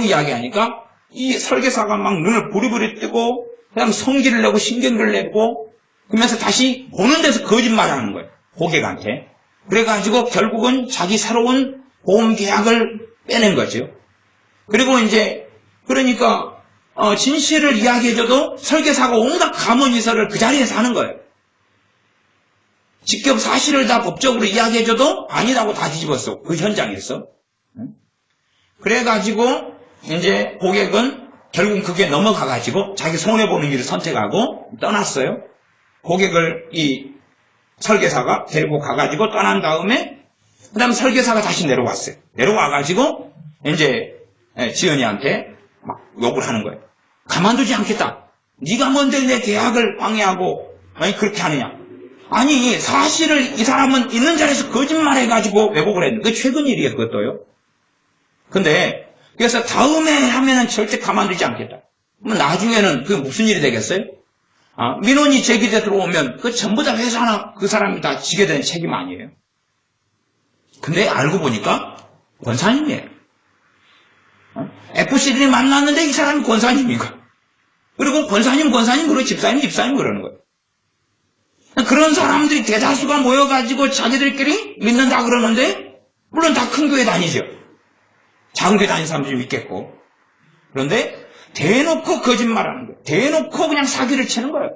이야기하니까 이 설계사가 막 눈을 부리부리 뜨고 그냥 성질을 내고 신경을 내고 그러면서 다시 보는 데서 거짓말을 하는 거예요. 고객한테. 그래가지고 결국은 자기 새로운 보험 계약을 빼낸 거죠. 그리고 이제 그러니까 진실을 이야기해줘도 설계사가 온갖 가문이설을 그 자리에서 하는 거예요. 직접 사실을 다 법적으로 이야기해줘도 아니라고 다 뒤집었어. 그 현장에서. 그래가지고 이제 고객은 결국 그게 넘어가가지고 자기 손해보는 길을 선택하고 떠났어요. 고객을 이 설계사가 데리고 가가지고 떠난 다음에 그 다음 설계사가 다시 내려왔어요. 내려와가지고 이제 지연이한테 막 욕을 하는 거예요. 가만두지 않겠다. 네가 뭔데 내 계약을 방해하고 그렇게 하느냐. 아니 사실을 이 사람은 있는 자리에서 거짓말해가지고 왜곡을 했는데 그게 최근 일이에요. 그것도요. 근데 그래서 다음에 하면은 절대 가만두지 않겠다. 그럼 나중에는 그게 무슨 일이 되겠어요? 민원이 제기돼 들어오면 그 전부 다 회사나 그 사람이 다 지게 되는 책임 아니에요. 근데 알고 보니까 권사님이에요. FC들이 만났는데 이 사람이 권사님인가? 그리고 권사님 그리고 집사님 그러는 거예요. 그런 사람들이 대다수가 모여가지고 자기들끼리 믿는다 그러는데 물론 다 큰 교회 다니죠. 작은 교회 다니는 사람들이 믿겠고. 그런데 대놓고 거짓말하는 거예요. 대놓고 그냥 사기를 치는 거예요.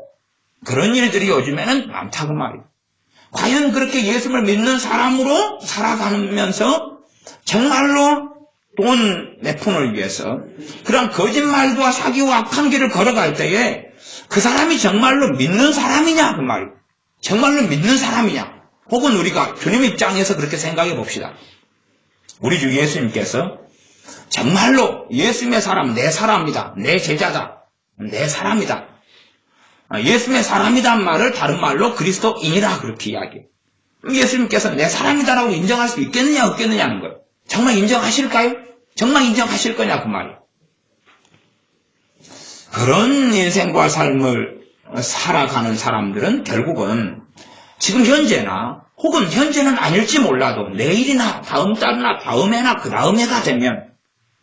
그런 일들이 요즘에는 많다고 말이에요. 과연 그렇게 예수를 믿는 사람으로 살아가면서 정말로 돈 몇 푼을 위해서 그런 거짓말과 사기와 악한 길을 걸어갈 때에 그 사람이 정말로 믿는 사람이냐 그 말이에요. 정말로 믿는 사람이냐. 혹은 우리가 주님 입장에서 그렇게 생각해 봅시다. 우리 주 예수님께서 정말로 예수님의 사람은 내 사람이다. 내 제자다. 내 사람이다. 예수님의 사람이란 말을 다른 말로 그리스도인이라 그렇게 이야기해요. 예수님께서 내 사람이다라고 인정할 수 있겠느냐 없겠느냐는 거예요. 정말 인정하실까요? 정말 인정하실 거냐 그 말이에요. 그런 인생과 삶을 살아가는 사람들은 결국은 지금 현재나 혹은 현재는 아닐지 몰라도 내일이나 다음 달이나 다음해나 그 다음 해가 되면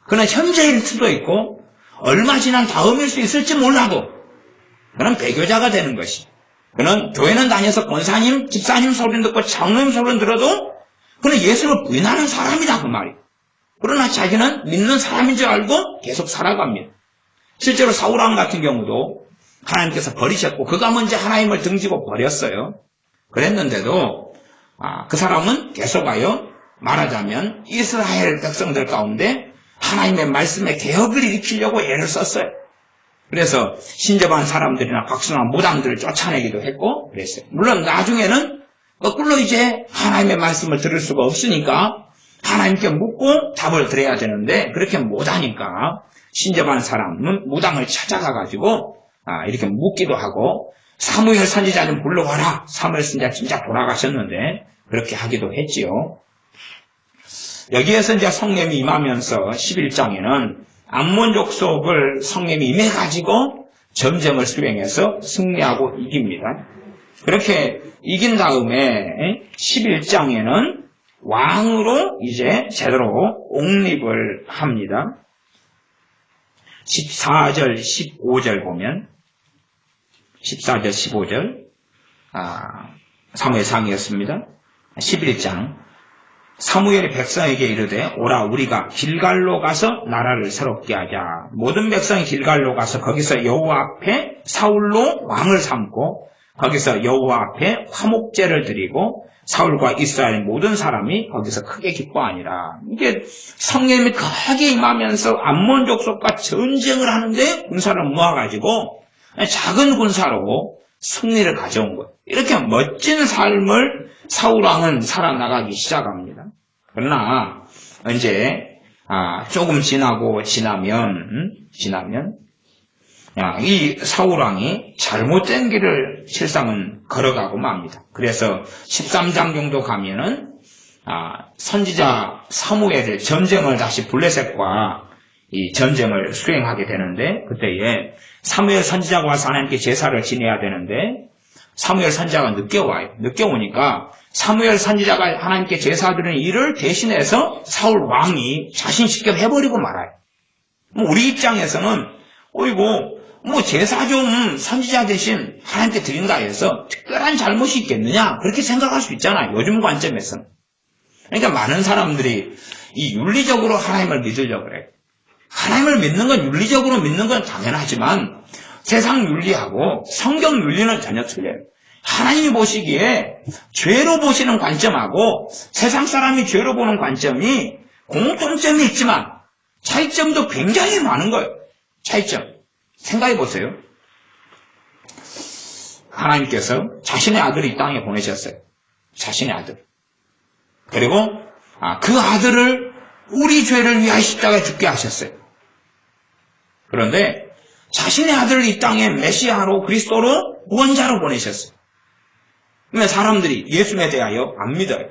그는 현재일 수도 있고 얼마 지난 다음일 수 있을지 몰라도 그는 배교자가 되는 것이, 그는 교회는 다녀서 권사님, 집사님 소리는 듣고 장로님 소리는 들어도 그는 예수를 부인하는 사람이다 그 말이에요. 그러나 자기는 믿는 사람인 줄 알고 계속 살아갑니다. 실제로 사울왕 같은 경우도 하나님께서 버리셨고 그가 먼저 하나님을 등지고 버렸어요. 그랬는데도 그 사람은 계속하여 말하자면 이스라엘 백성들 가운데 하나님의 말씀에 개혁을 일으키려고 애를 썼어요. 그래서 신접한 사람들이나 박수나 무당들을 쫓아내기도 했고 그랬어요. 물론 나중에는 거꾸로 이제 하나님의 말씀을 들을 수가 없으니까 하나님께 묻고 답을 드려야 되는데 그렇게 못하니까 신접한 사람은 무당을 찾아가가지고 이렇게 묻기도 하고 사무엘 선지자 좀 불러와라. 사무엘 선지자 진짜 돌아가셨는데 그렇게 하기도 했지요. 여기에서 이제 성령이 임하면서 11장에는 암몬 족속을 성령이 임해가지고 전쟁을 수행해서 승리하고 이깁니다. 그렇게 이긴 다음에 11장에는 왕으로 이제 제대로 옹립을 합니다. 14절, 15절 보면 14절, 15절 사무엘상이었습니다. 11장 사무엘이 백성에게 이르되 오라 우리가 길갈로 가서 나라를 새롭게 하자. 모든 백성이 길갈로 가서 거기서 여호와 앞에 사울로 왕을 삼고 거기서 여호와 앞에 화목제를 드리고 사울과 이스라엘 모든 사람이 거기서 크게 기뻐하니라. 이게 성령이 크게 임하면서 암몬 족속과 전쟁을 하는데 군사를 모아가지고 작은 군사로 승리를 가져온 거예요. 이렇게 멋진 삶을 사울왕은 살아나가기 시작합니다. 그러나 이제 조금 지나면 이 사울왕이 잘못된 길을 실상은 걸어가고 맙니다. 그래서 13장 정도 가면은 선지자 사무엘의 전쟁을 다시 블레셋과 이 전쟁을 수행하게 되는데 그때에 사무엘 선지자가 와서 하나님께 제사를 지내야 되는데 사무엘 선지자가 늦게 와요. 늦게 오니까 사무엘 선지자가 하나님께 제사 드리는 일을 대신해서 사울 왕이 자신 직접 해버리고 말아요. 우리 입장에서는 제사 좀 선지자 대신 하나님께 드린다 해서 특별한 잘못이 있겠느냐 그렇게 생각할 수 있잖아요. 요즘 관점에서는. 그러니까 많은 사람들이 이 윤리적으로 하나님을 믿으려고 그래요. 하나님을 믿는 건 윤리적으로 믿는 건 당연하지만 세상 윤리하고 성경 윤리는 전혀 틀려요. 하나님이 보시기에 죄로 보시는 관점하고 세상 사람이 죄로 보는 관점이 공통점이 있지만 차이점도 굉장히 많은 거예요. 차이점. 생각해 보세요. 하나님께서 자신의 아들을 이 땅에 보내셨어요. 자신의 아들. 그리고 그 아들을 우리 죄를 위하여 십자가에 죽게 하셨어요. 그런데 자신의 아들을 이 땅에 메시아로 그리스도로 구원자로 보내셨어요. 그러면 사람들이 예수님에 대하여 안 믿어요.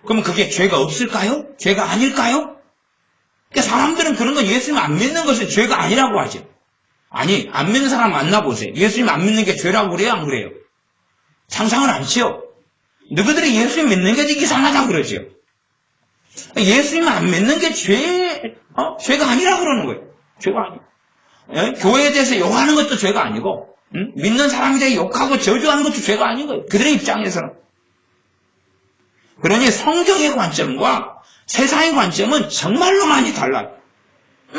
그러면 그게 죄가 없을까요? 죄가 아닐까요? 그러니까 사람들은 그런 건 예수님 안 믿는 것은 죄가 아니라고 하죠. 아니, 안 믿는 사람 만나보세요. 예수님 안 믿는 게 죄라고 그래요? 안 그래요? 상상을 안 치요. 너희들이 예수님 믿는 게 이상하다고 그러죠. 예수님 안 믿는 게 죄가 아니라고 그러는 거예요. 죄가 아니에요. 교회에 대해서 욕하는 것도 죄가 아니고 믿는 사람에 대해 욕하고 저주하는 것도 죄가 아닌 거예요. 그들의 입장에서는. 그러니 성경의 관점과 세상의 관점은 정말로 많이 달라요.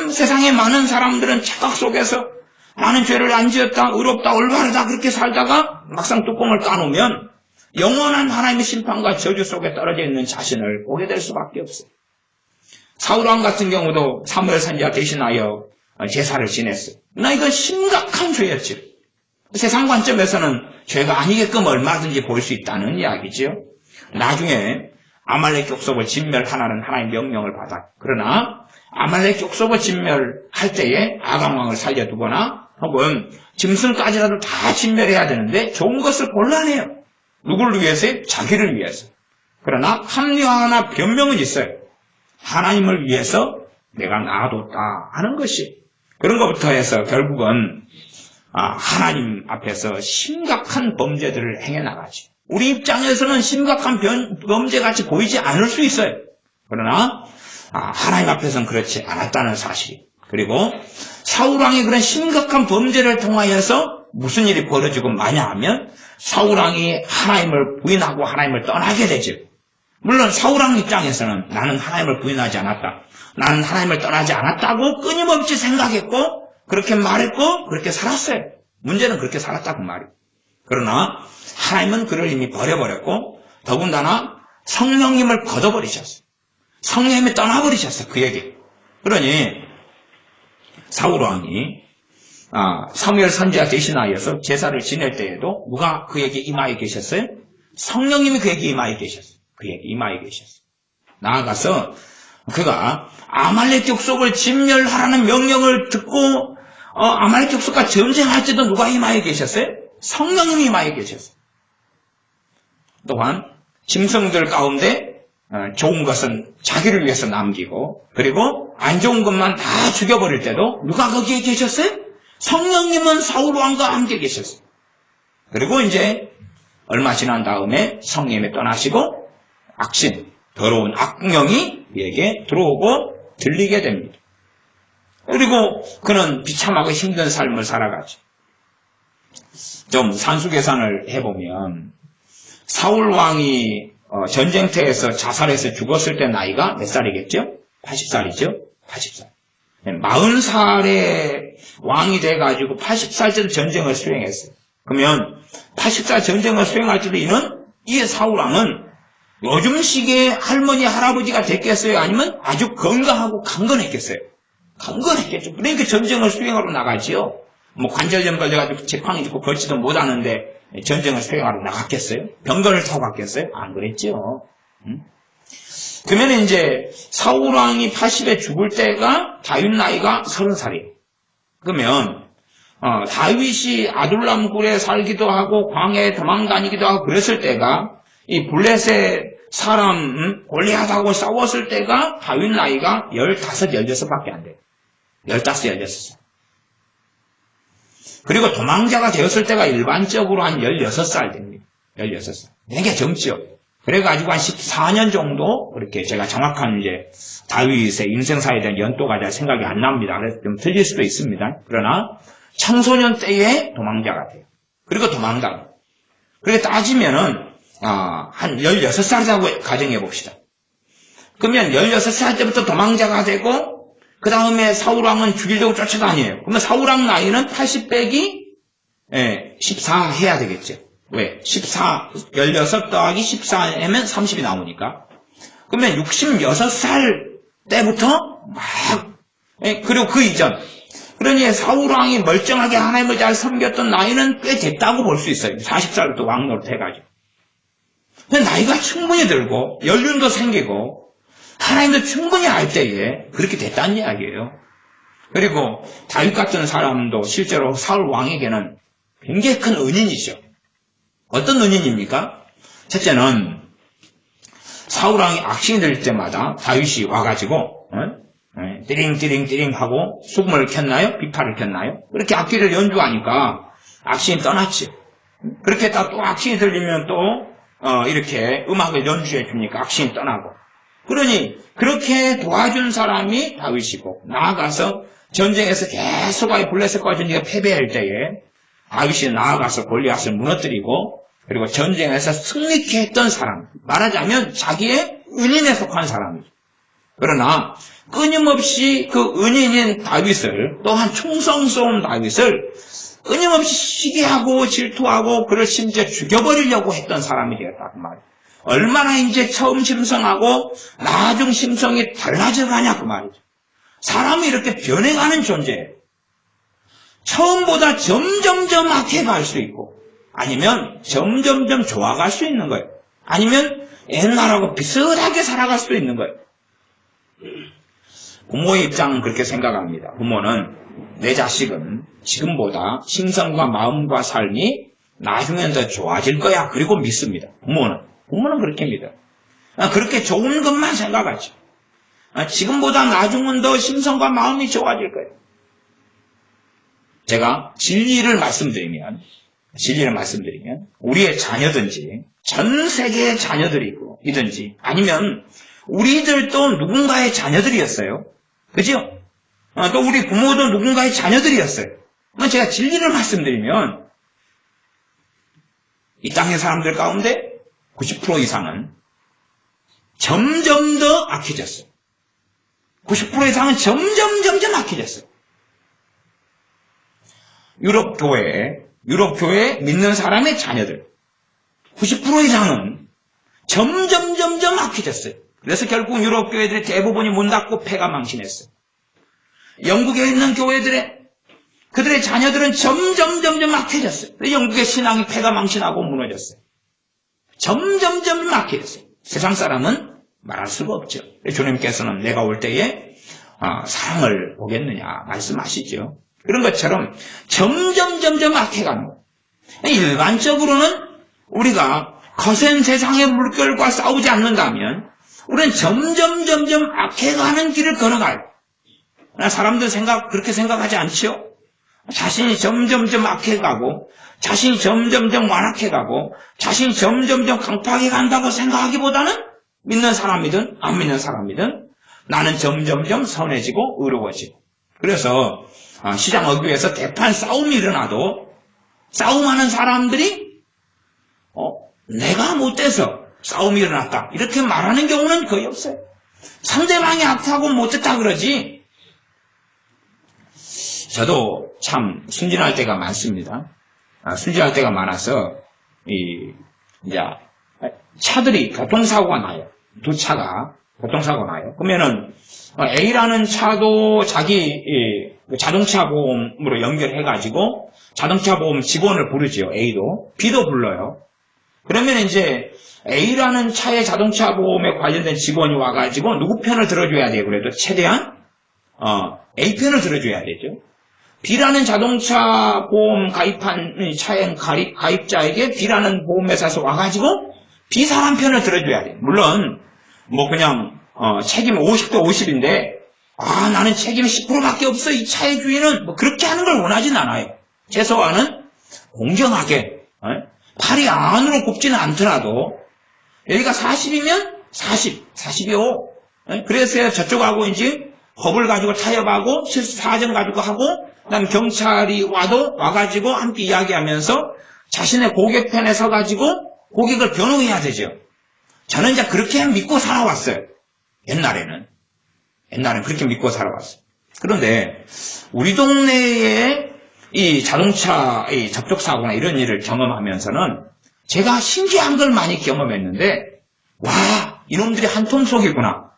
세상에 많은 사람들은 착각 속에서 나는 죄를 안 지었다, 의롭다, 올바르다 그렇게 살다가 막상 뚜껑을 까놓으면 영원한 하나님의 심판과 저주 속에 떨어져 있는 자신을 보게 될 수밖에 없어요. 사울왕 같은 경우도 사무엘 선지자 대신하여 제사를 지냈어요. 그러나 이건 심각한 죄였죠. 세상 관점에서는 죄가 아니게끔 얼마든지 볼 수 있다는 이야기죠. 나중에 아말렉 족속을 진멸하라는 하나님의 명령을 받아. 그러나 아말렉 족속을 진멸할 때에 아간왕을 살려두거나 혹은 짐승까지라도 다 진멸해야 되는데 좋은 것을 골라내요. 누구를 위해서요? 자기를 위해서. 그러나 합리화나 변명은 있어요. 하나님을 위해서 내가 놔뒀다 하는 것이. 그런 것부터 해서 결국은 하나님 앞에서 심각한 범죄들을 행해 나가죠. 우리 입장에서는 심각한 범죄같이 보이지 않을 수 있어요. 그러나 하나님 앞에서는 그렇지 않았다는 사실. 그리고 사울왕이 그런 심각한 범죄를 통하여서 무슨 일이 벌어지고 마냐 하면 사울왕이 하나님을 부인하고 하나님을 떠나게 되죠. 물론 사울왕 입장에서는 나는 하나님을 부인하지 않았다. 나는 하나님을 떠나지 않았다고 끊임없이 생각했고 그렇게 말했고 그렇게 살았어요. 문제는 그렇게 살았다고 말이에요. 그러나 하나님은 그를 이미 버려버렸고 더군다나 성령님을 걷어버리셨어요. 성령님이 떠나버리셨어요. 그에게. 그러니 사울왕이 사무엘 선지자 대신하여서 제사를 지낼 때에도 누가 그에게 임하여 계셨어요? 성령님이 그에게 임하여 계셨어요. 그에게 임하여 계셨어요. 나아가서 그가 아말렉 족속을 진멸하라는 명령을 듣고 아말렉 족속과 전쟁할 때도 누가 임하여 계셨어요? 성령님이 임하여 계셨어요. 또한 짐승들 가운데 좋은 것은 자기를 위해서 남기고 그리고 안 좋은 것만 다 죽여버릴 때도 누가 거기에 계셨어요? 성령님은 사울왕과 함께 계셨어요. 그리고 이제 얼마 지난 다음에 성령님이 떠나시고 악신, 더러운 악령이 그에게 들어오고 들리게 됩니다. 그리고 그는 비참하고 힘든 삶을 살아가죠. 좀 산수계산을 해보면 사울왕이 전쟁터에서 자살해서 죽었을 때 나이가 몇 살이겠죠? 80살이죠? 80살. 40살에 왕이 돼가지고 80살 때도 전쟁을 수행했어요. 그러면 80살 전쟁을 수행할 때도 이 사울왕은 요즘 시기에 할머니, 할아버지가 됐겠어요? 아니면 아주 건강하고 강건했겠어요? 강건했겠죠. 그러니까 전쟁을 수행하러 나가지요. 관절염 걸려가지고 지팡이 짚고 걷지도 못하는데 전쟁을 수행하러 나갔겠어요? 병거를 타고 갔겠어요? 안 그랬죠. 그러면 이제 사울왕이 80에 죽을 때가 다윗 나이가 30살이에요. 그러면 다윗이 아둘람 굴에 살기도 하고 광야에 도망다니기도 하고 그랬을 때가 이 블레셋 사람 골리앗하고 싸웠을 때가 다윗 나이가 15, 16밖에 안 돼요. 15, 16살. 그리고 도망자가 되었을 때가 일반적으로 한 16살 됩니다. 16살. 되게 젊죠. 그래가지고 한 14년 정도, 그렇게 제가 정확한 이제 다윗의 인생사에 대한 연도가 잘 생각이 안 납니다. 그래서 좀 틀릴 수도 있습니다. 그러나 청소년 때에 도망자가 돼요. 그리고 도망당. 그렇게 따지면은, 한 16살이라고 가정해 봅시다. 그러면 16살 때부터 도망자가 되고, 그 다음에 사울왕은 죽이려고 쫓아다녀요. 그러면 사울왕 나이는 80 빼기 14 해야 되겠죠. 왜? 16 더하기 14하면 30이 나오니까. 그러면 66살 때부터 그리고 그 이전. 그러니 사울왕이 멀쩡하게 하나님을 잘 섬겼던 나이는 꽤 됐다고 볼 수 있어요. 40살부터 왕노릇 해가지고. 나이가 충분히 들고 연륜도 생기고 하나님도 충분히 알 때에 그렇게 됐다는 이야기예요. 그리고 다윗 같은 사람도 실제로 사울 왕에게는 굉장히 큰 은인이죠. 어떤 은인입니까? 첫째는 사울 왕이 악신이 될 때마다 다윗이 와가지고 띠링띠링띠링 하고 수금을 켰나요? 비파를 켰나요? 그렇게 악기를 연주하니까 악신이 떠났지. 그렇게 또 악신이 들리면 또 이렇게 음악을 연주해 주니까 악신이 떠나고. 그러니 그렇게 도와준 사람이 다윗이고 나아가서 전쟁에서 계속 블레셋과 전쟁에 패배할 때에 다윗이 나아가서 골리앗을 무너뜨리고 그리고 전쟁에서 승리케 했던 사람. 말하자면 자기의 은인에 속한 사람이죠. 그러나 끊임없이 그 은인인 다윗을 또한 충성스러운 다윗을 끊임없이 시기하고 질투하고 그를 심지어 죽여버리려고 했던 사람이 되었다 그 말이에요. 얼마나 이제 처음 심성하고 나중 심성이 달라져 가냐 그 말이죠. 사람이 이렇게 변해가는 존재예요. 처음보다 점점점 악해갈 수 있고 아니면 점점점 좋아갈 수 있는 거예요. 아니면 옛날하고 비슷하게 살아갈 수도 있는 거예요. 부모의 입장은 그렇게 생각합니다. 부모는 내 자식은 지금보다 심성과 마음과 삶이 나중엔 더 좋아질 거야. 그리고 믿습니다. 부모는 그렇게 믿어요. 그렇게 좋은 것만 생각하죠. 지금보다 나중은 더 심성과 마음이 좋아질 거예요. 제가 진리를 말씀드리면 우리의 자녀든지 전 세계의 자녀들이든지 아니면 우리들도 누군가의 자녀들이었어요. 그죠? 또 우리 부모도 누군가의 자녀들이었어요. 제가 진리를 말씀드리면 이 땅의 사람들 가운데 90% 이상은 점점 더 악해졌어요. 90% 이상은 점점 악해졌어요. 유럽 교회 믿는 사람의 자녀들 90% 이상은 점점 악해졌어요. 그래서 결국 유럽 교회들의 대부분이 문 닫고 폐가 망신했어요. 영국에 있는 교회들의 그들의 자녀들은 점점 악해졌어요. 영국의 신앙이 폐가 망신하고 무너졌어요. 점점 악해졌어요. 세상 사람은 말할 수가 없죠. 주님께서는 내가 올 때에 사랑을 보겠느냐 말씀하시죠. 그런 것처럼 점점 악해가는 거예요. 일반적으로는 우리가 거센 세상의 물결과 싸우지 않는다면 우리는 점점 악해가는 길을 걸어가요. 사람들 그렇게 생각하지 않죠? 자신이 점점 악해가고 자신이 점점 완악해가고 자신이 점점 강팍해 간다고 생각하기보다는 믿는 사람이든 안 믿는 사람이든 나는 점점 선해지고 의로워지고 그래서 시장 어귀에서 대판 싸움이 일어나도 싸움하는 사람들이 내가 못돼서 싸움이 일어났다 이렇게 말하는 경우는 거의 없어요. 상대방이 악하고 못됐다 그러지. 저도 참 순진할 때가 많습니다. 순진할 때가 많아서 이제 차들이 교통사고가 나요. 두 차가 교통사고가 나요. 그러면은 A라는 차도 자기 자동차 보험으로 연결해가지고 자동차 보험 직원을 부르지요. A도 B도 불러요. 그러면 이제 A라는 차의 자동차 보험에 관련된 직원이 와가지고 누구 편을 들어줘야 돼요. 그래도 최대한 A 편을 들어줘야 되죠. B라는 자동차 보험 가입한 차의 가입자에게 B라는 보험회사에서 와가지고 B 사람 편을 들어줘야 돼요. 물론 그냥 책임 50대 50인데 나는 책임 10%밖에 없어. 이 차의 주인은 그렇게 하는 걸 원하진 않아요. 최소한은 공정하게 팔이 안으로 굽지는 않더라도 여기가 40이면 40이요. 그래서 저쪽하고 이제 법을 가지고 타협하고 실수 사정 가지고 하고 그다음 경찰이 와가지고 함께 이야기하면서 자신의 고객 편에 서가지고 고객을 변호해야 되죠. 저는 이제 그렇게 믿고 살아왔어요. 옛날에는 그렇게 믿고 살아왔어요. 그런데 우리 동네에 이 자동차 접촉사고나 이런 일을 경험하면서는 제가 신기한 걸 많이 경험했는데 와 이놈들이 한 통속이구나.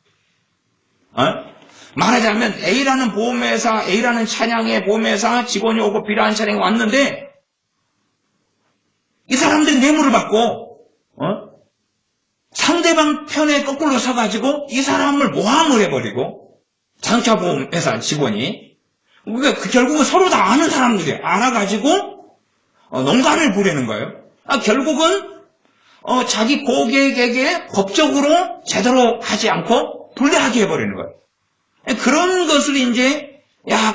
말하자면 A라는 보험회사, A라는 차량의 보험회사 직원이 오고 B라는 차량이 왔는데 이 사람들이 뇌물을 받고 상대방 편에 거꾸로 서가지고 이 사람을 모함을 해버리고 자동차 보험회사 직원이 그러니까 결국은 서로 다 아는 사람들이 알아가지고 농간을 부리는 거예요. 결국은 자기 고객에게 법적으로 제대로 하지 않고 불리하게 해버리는 거예요. 그런 것을 이제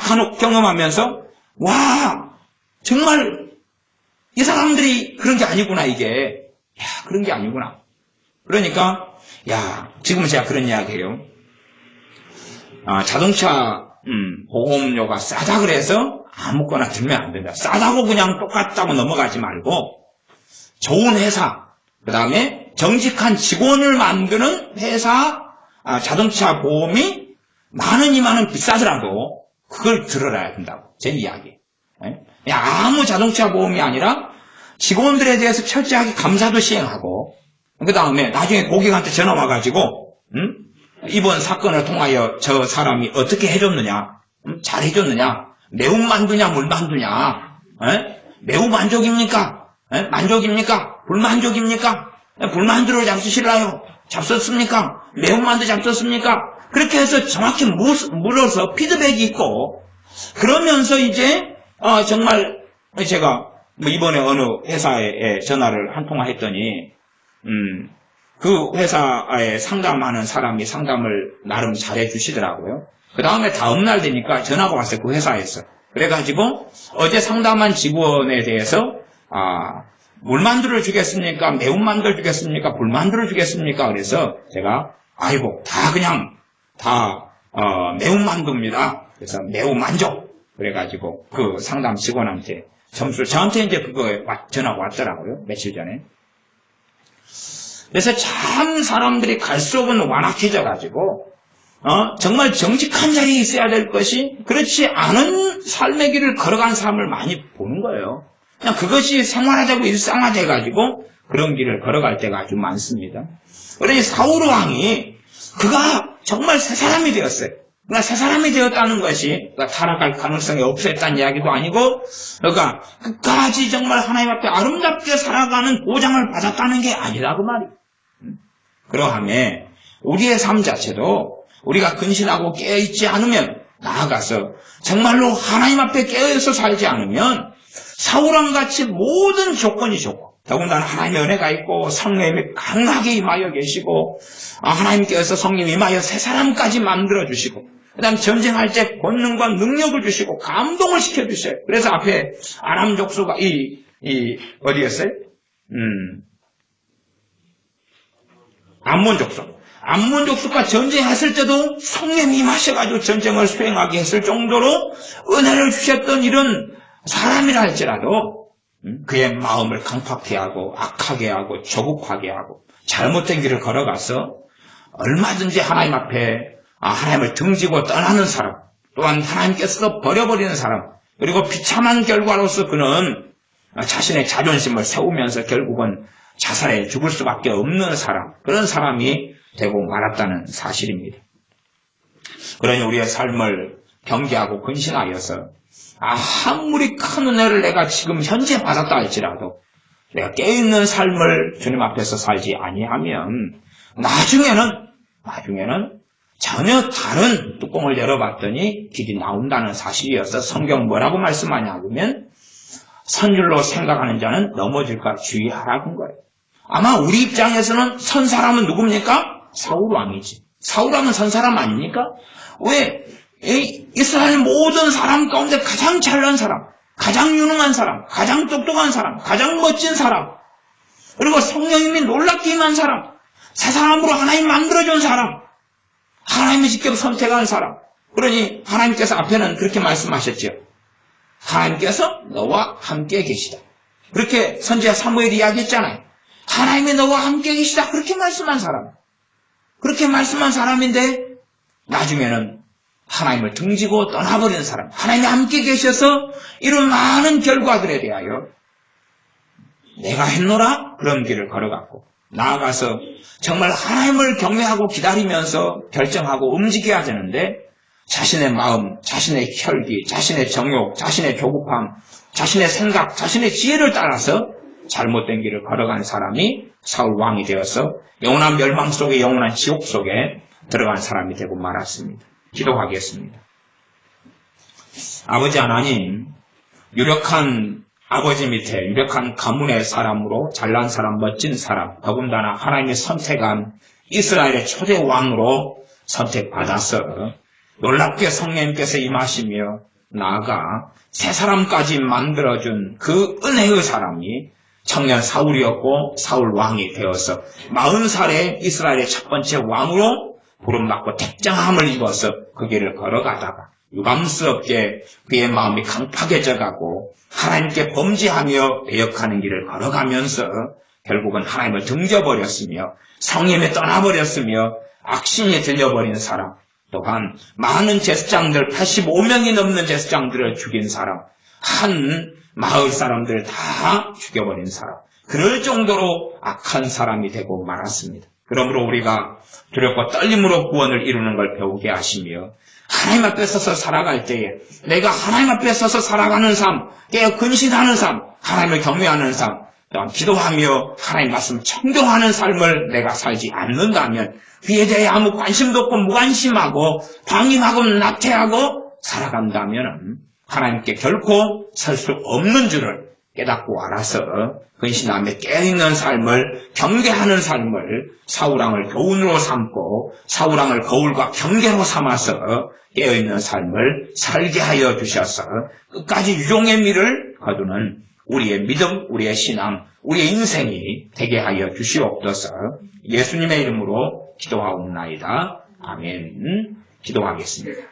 간혹 경험하면서 와 정말 이 사람들이 그런 게 아니구나 이게 그런 게 아니구나. 그러니까 지금 제가 그런 이야기해요. 자동차 보험료가 싸다 그래서 아무거나 들면 안 된다. 싸다고 그냥 똑같다고 넘어가지 말고 좋은 회사 그 다음에 정직한 직원을 만드는 회사 자동차 보험이 많은 이만은 비싸더라도 그걸 들어야 된다고 제 이야기. 아무 자동차 보험이 아니라 직원들에 대해서 철저하게 감사도 시행하고 그 다음에 나중에 고객한테 전화 와가지고 이번 사건을 통하여 저 사람이 어떻게 해줬느냐 잘 해줬느냐 매운만두냐 물만두냐 매우 만족입니까? 만족입니까? 불만족입니까? 불만두를 잡수실라요? 잡섰습니까? 매운만두 잡섰습니까? 그렇게 해서 정확히 물어서 피드백이 있고, 그러면서 이제 정말 제가 이번에 어느 회사에 전화를 한 통화 했더니 그 회사에 상담하는 사람이 상담을 나름 잘해 주시더라고요. 그 다음에 다음날 되니까 전화가 왔어요. 그 회사에서. 그래가지고 어제 상담한 직원에 대해서 물만두를 주겠습니까? 매운만두를 주겠습니까? 불만두를 주겠습니까? 그래서 제가 아이고 다 매운만두입니다. 그래서 매우 만족. 그래가지고 그 상담 직원한테 저한테 이제 그거 전화가 왔더라고요. 며칠 전에. 그래서 참 사람들이 갈수록은 완악해져가지고 정말 정직한 자리에 있어야 될 것이 그렇지 않은 삶의 길을 걸어간 사람을 많이 보는 거예요. 그냥 그것이 생활화되고 일상화돼가지고 그런 길을 걸어갈 때가 아주 많습니다. 그러니 사울 왕이 그가 정말 새 사람이 되었어요. 그러니까 새 사람이 되었다는 것이 타락할 가능성이 없었다는 이야기도 아니고, 그러니까 끝까지 정말 하나님 앞에 아름답게 살아가는 보장을 받았다는 게 아니라 그 말이에요. 그러함에 우리의 삶 자체도 우리가 근신하고 깨어있지 않으면, 나아가서 정말로 하나님 앞에 깨어서 살지 않으면 사울왕같이 모든 조건이 좋고, 더군다나 하나님의 은혜가 있고 성령님이 강하게 임하여 계시고 하나님께서 성령 임하여 새 사람까지 만들어주시고, 그 다음 전쟁할 때 권능과 능력을 주시고 감동을 시켜주셔요. 그래서 앞에 아람 족수가 어디였어요? 암몬 족속과 전쟁했을 때도 성령이 임하셔가지고 전쟁을 수행하게 했을 정도로 은혜를 주셨던 이런 사람이라 할지라도 그의 마음을 강팍해 하고 악하게 하고 조급하게 하고 잘못된 길을 걸어가서 얼마든지 하나님 앞에 하나님을 등지고 떠나는 사람, 또한 하나님께서도 버려버리는 사람, 그리고 비참한 결과로서 그는 자신의 자존심을 세우면서 결국은 자살해 죽을 수밖에 없는 사람, 그런 사람이 되고 말았다는 사실입니다. 그러니 우리의 삶을 경계하고 근신하여서 아무리 큰 은혜를 내가 지금 현재 받았다 할지라도 내가 깨어있는 삶을 주님 앞에서 살지 아니하면 나중에는 전혀 다른 뚜껑을 열어봤더니 길이 나온다는 사실이어서 성경 뭐라고 말씀하냐면 선줄로 생각하는 자는 넘어질까 주의하라는 거예요. 아마 우리 입장에서는 선 사람은 누굽니까? 사울 왕이지. 사울 왕은 선 사람 아닙니까? 왜? 이스라엘 모든 사람 가운데 가장 잘난 사람, 가장 유능한 사람, 가장 똑똑한 사람, 가장 멋진 사람, 그리고 성령님이 놀랍게 임한 사람, 새 사람으로 하나님 만들어준 사람, 하나님이 직접 선택한 사람. 그러니 하나님께서 앞에는 그렇게 말씀하셨죠. 하나님께서 너와 함께 계시다. 그렇게 선지자 사무엘이 이야기했잖아요. 하나님이 너와 함께 계시다. 그렇게 말씀한 사람. 그렇게 말씀한 사람인데 나중에는 하나님을 등지고 떠나버리는 사람. 하나님이 함께 계셔서 이런 많은 결과들에 대하여 내가 했노라? 그런 길을 걸어갔고 나아가서 정말 하나님을 경외하고 기다리면서 결정하고 움직여야 되는데 자신의 마음, 자신의 혈기, 자신의 정욕, 자신의 조급함, 자신의 생각, 자신의 지혜를 따라서 잘못된 길을 걸어간 사람이 사울 왕이 되어서 영원한 멸망 속에 영원한 지옥 속에 들어간 사람이 되고 말았습니다. 기도하겠습니다. 아버지 하나님, 유력한 아버지 밑에 유력한 가문의 사람으로 잘난 사람, 멋진 사람, 더군다나 하나님이 선택한 이스라엘의 초대 왕으로 선택받아서 놀랍게 성령님께서 임하시며 나아가 새 사람까지 만들어준 그 은혜의 사람이 청년 사울이었고 사울 왕이 되어서 40살에 이스라엘의 첫 번째 왕으로 부름받고 택장함을 입어서 그 길을 걸어가다가 유감스럽게 그의 마음이 강팍해져 가고 하나님께 범죄하며 배역하는 길을 걸어가면서 결국은 하나님을 등져버렸으며 성령이 떠나버렸으며 악신이 들려버린 사람, 또한 많은 제사장들 85명이 넘는 제사장들을 죽인 사람, 한 마을 사람들 다 죽여버린 사람, 그럴 정도로 악한 사람이 되고 말았습니다. 그러므로 우리가 두렵고 떨림으로 구원을 이루는 걸 배우게 하시며 하나님 앞에 서서 살아갈 때에 내가 하나님 앞에 서서 살아가는 삶, 깨어 근신하는 삶, 하나님을 경외하는 삶, 기도하며 하나님 말씀 청정하는 삶을 내가 살지 않는다면 그에 대해 아무 관심도 없고 무관심하고 방임하고 나태하고 살아간다면 하나님께 결코 설 수 없는 줄을 깨닫고 알아서 근신하며 깨어있는 삶을 경계하는 삶을 사우랑을 교훈으로 삼고 사우랑을 거울과 경계로 삼아서 깨어있는 삶을 살게 하여 주셔서 끝까지 유종의 미를 거두는 우리의 믿음, 우리의 신앙, 우리의 인생이 되게 하여 주시옵소서. 예수님의 이름으로 기도하옵나이다. 아멘. 기도하겠습니다.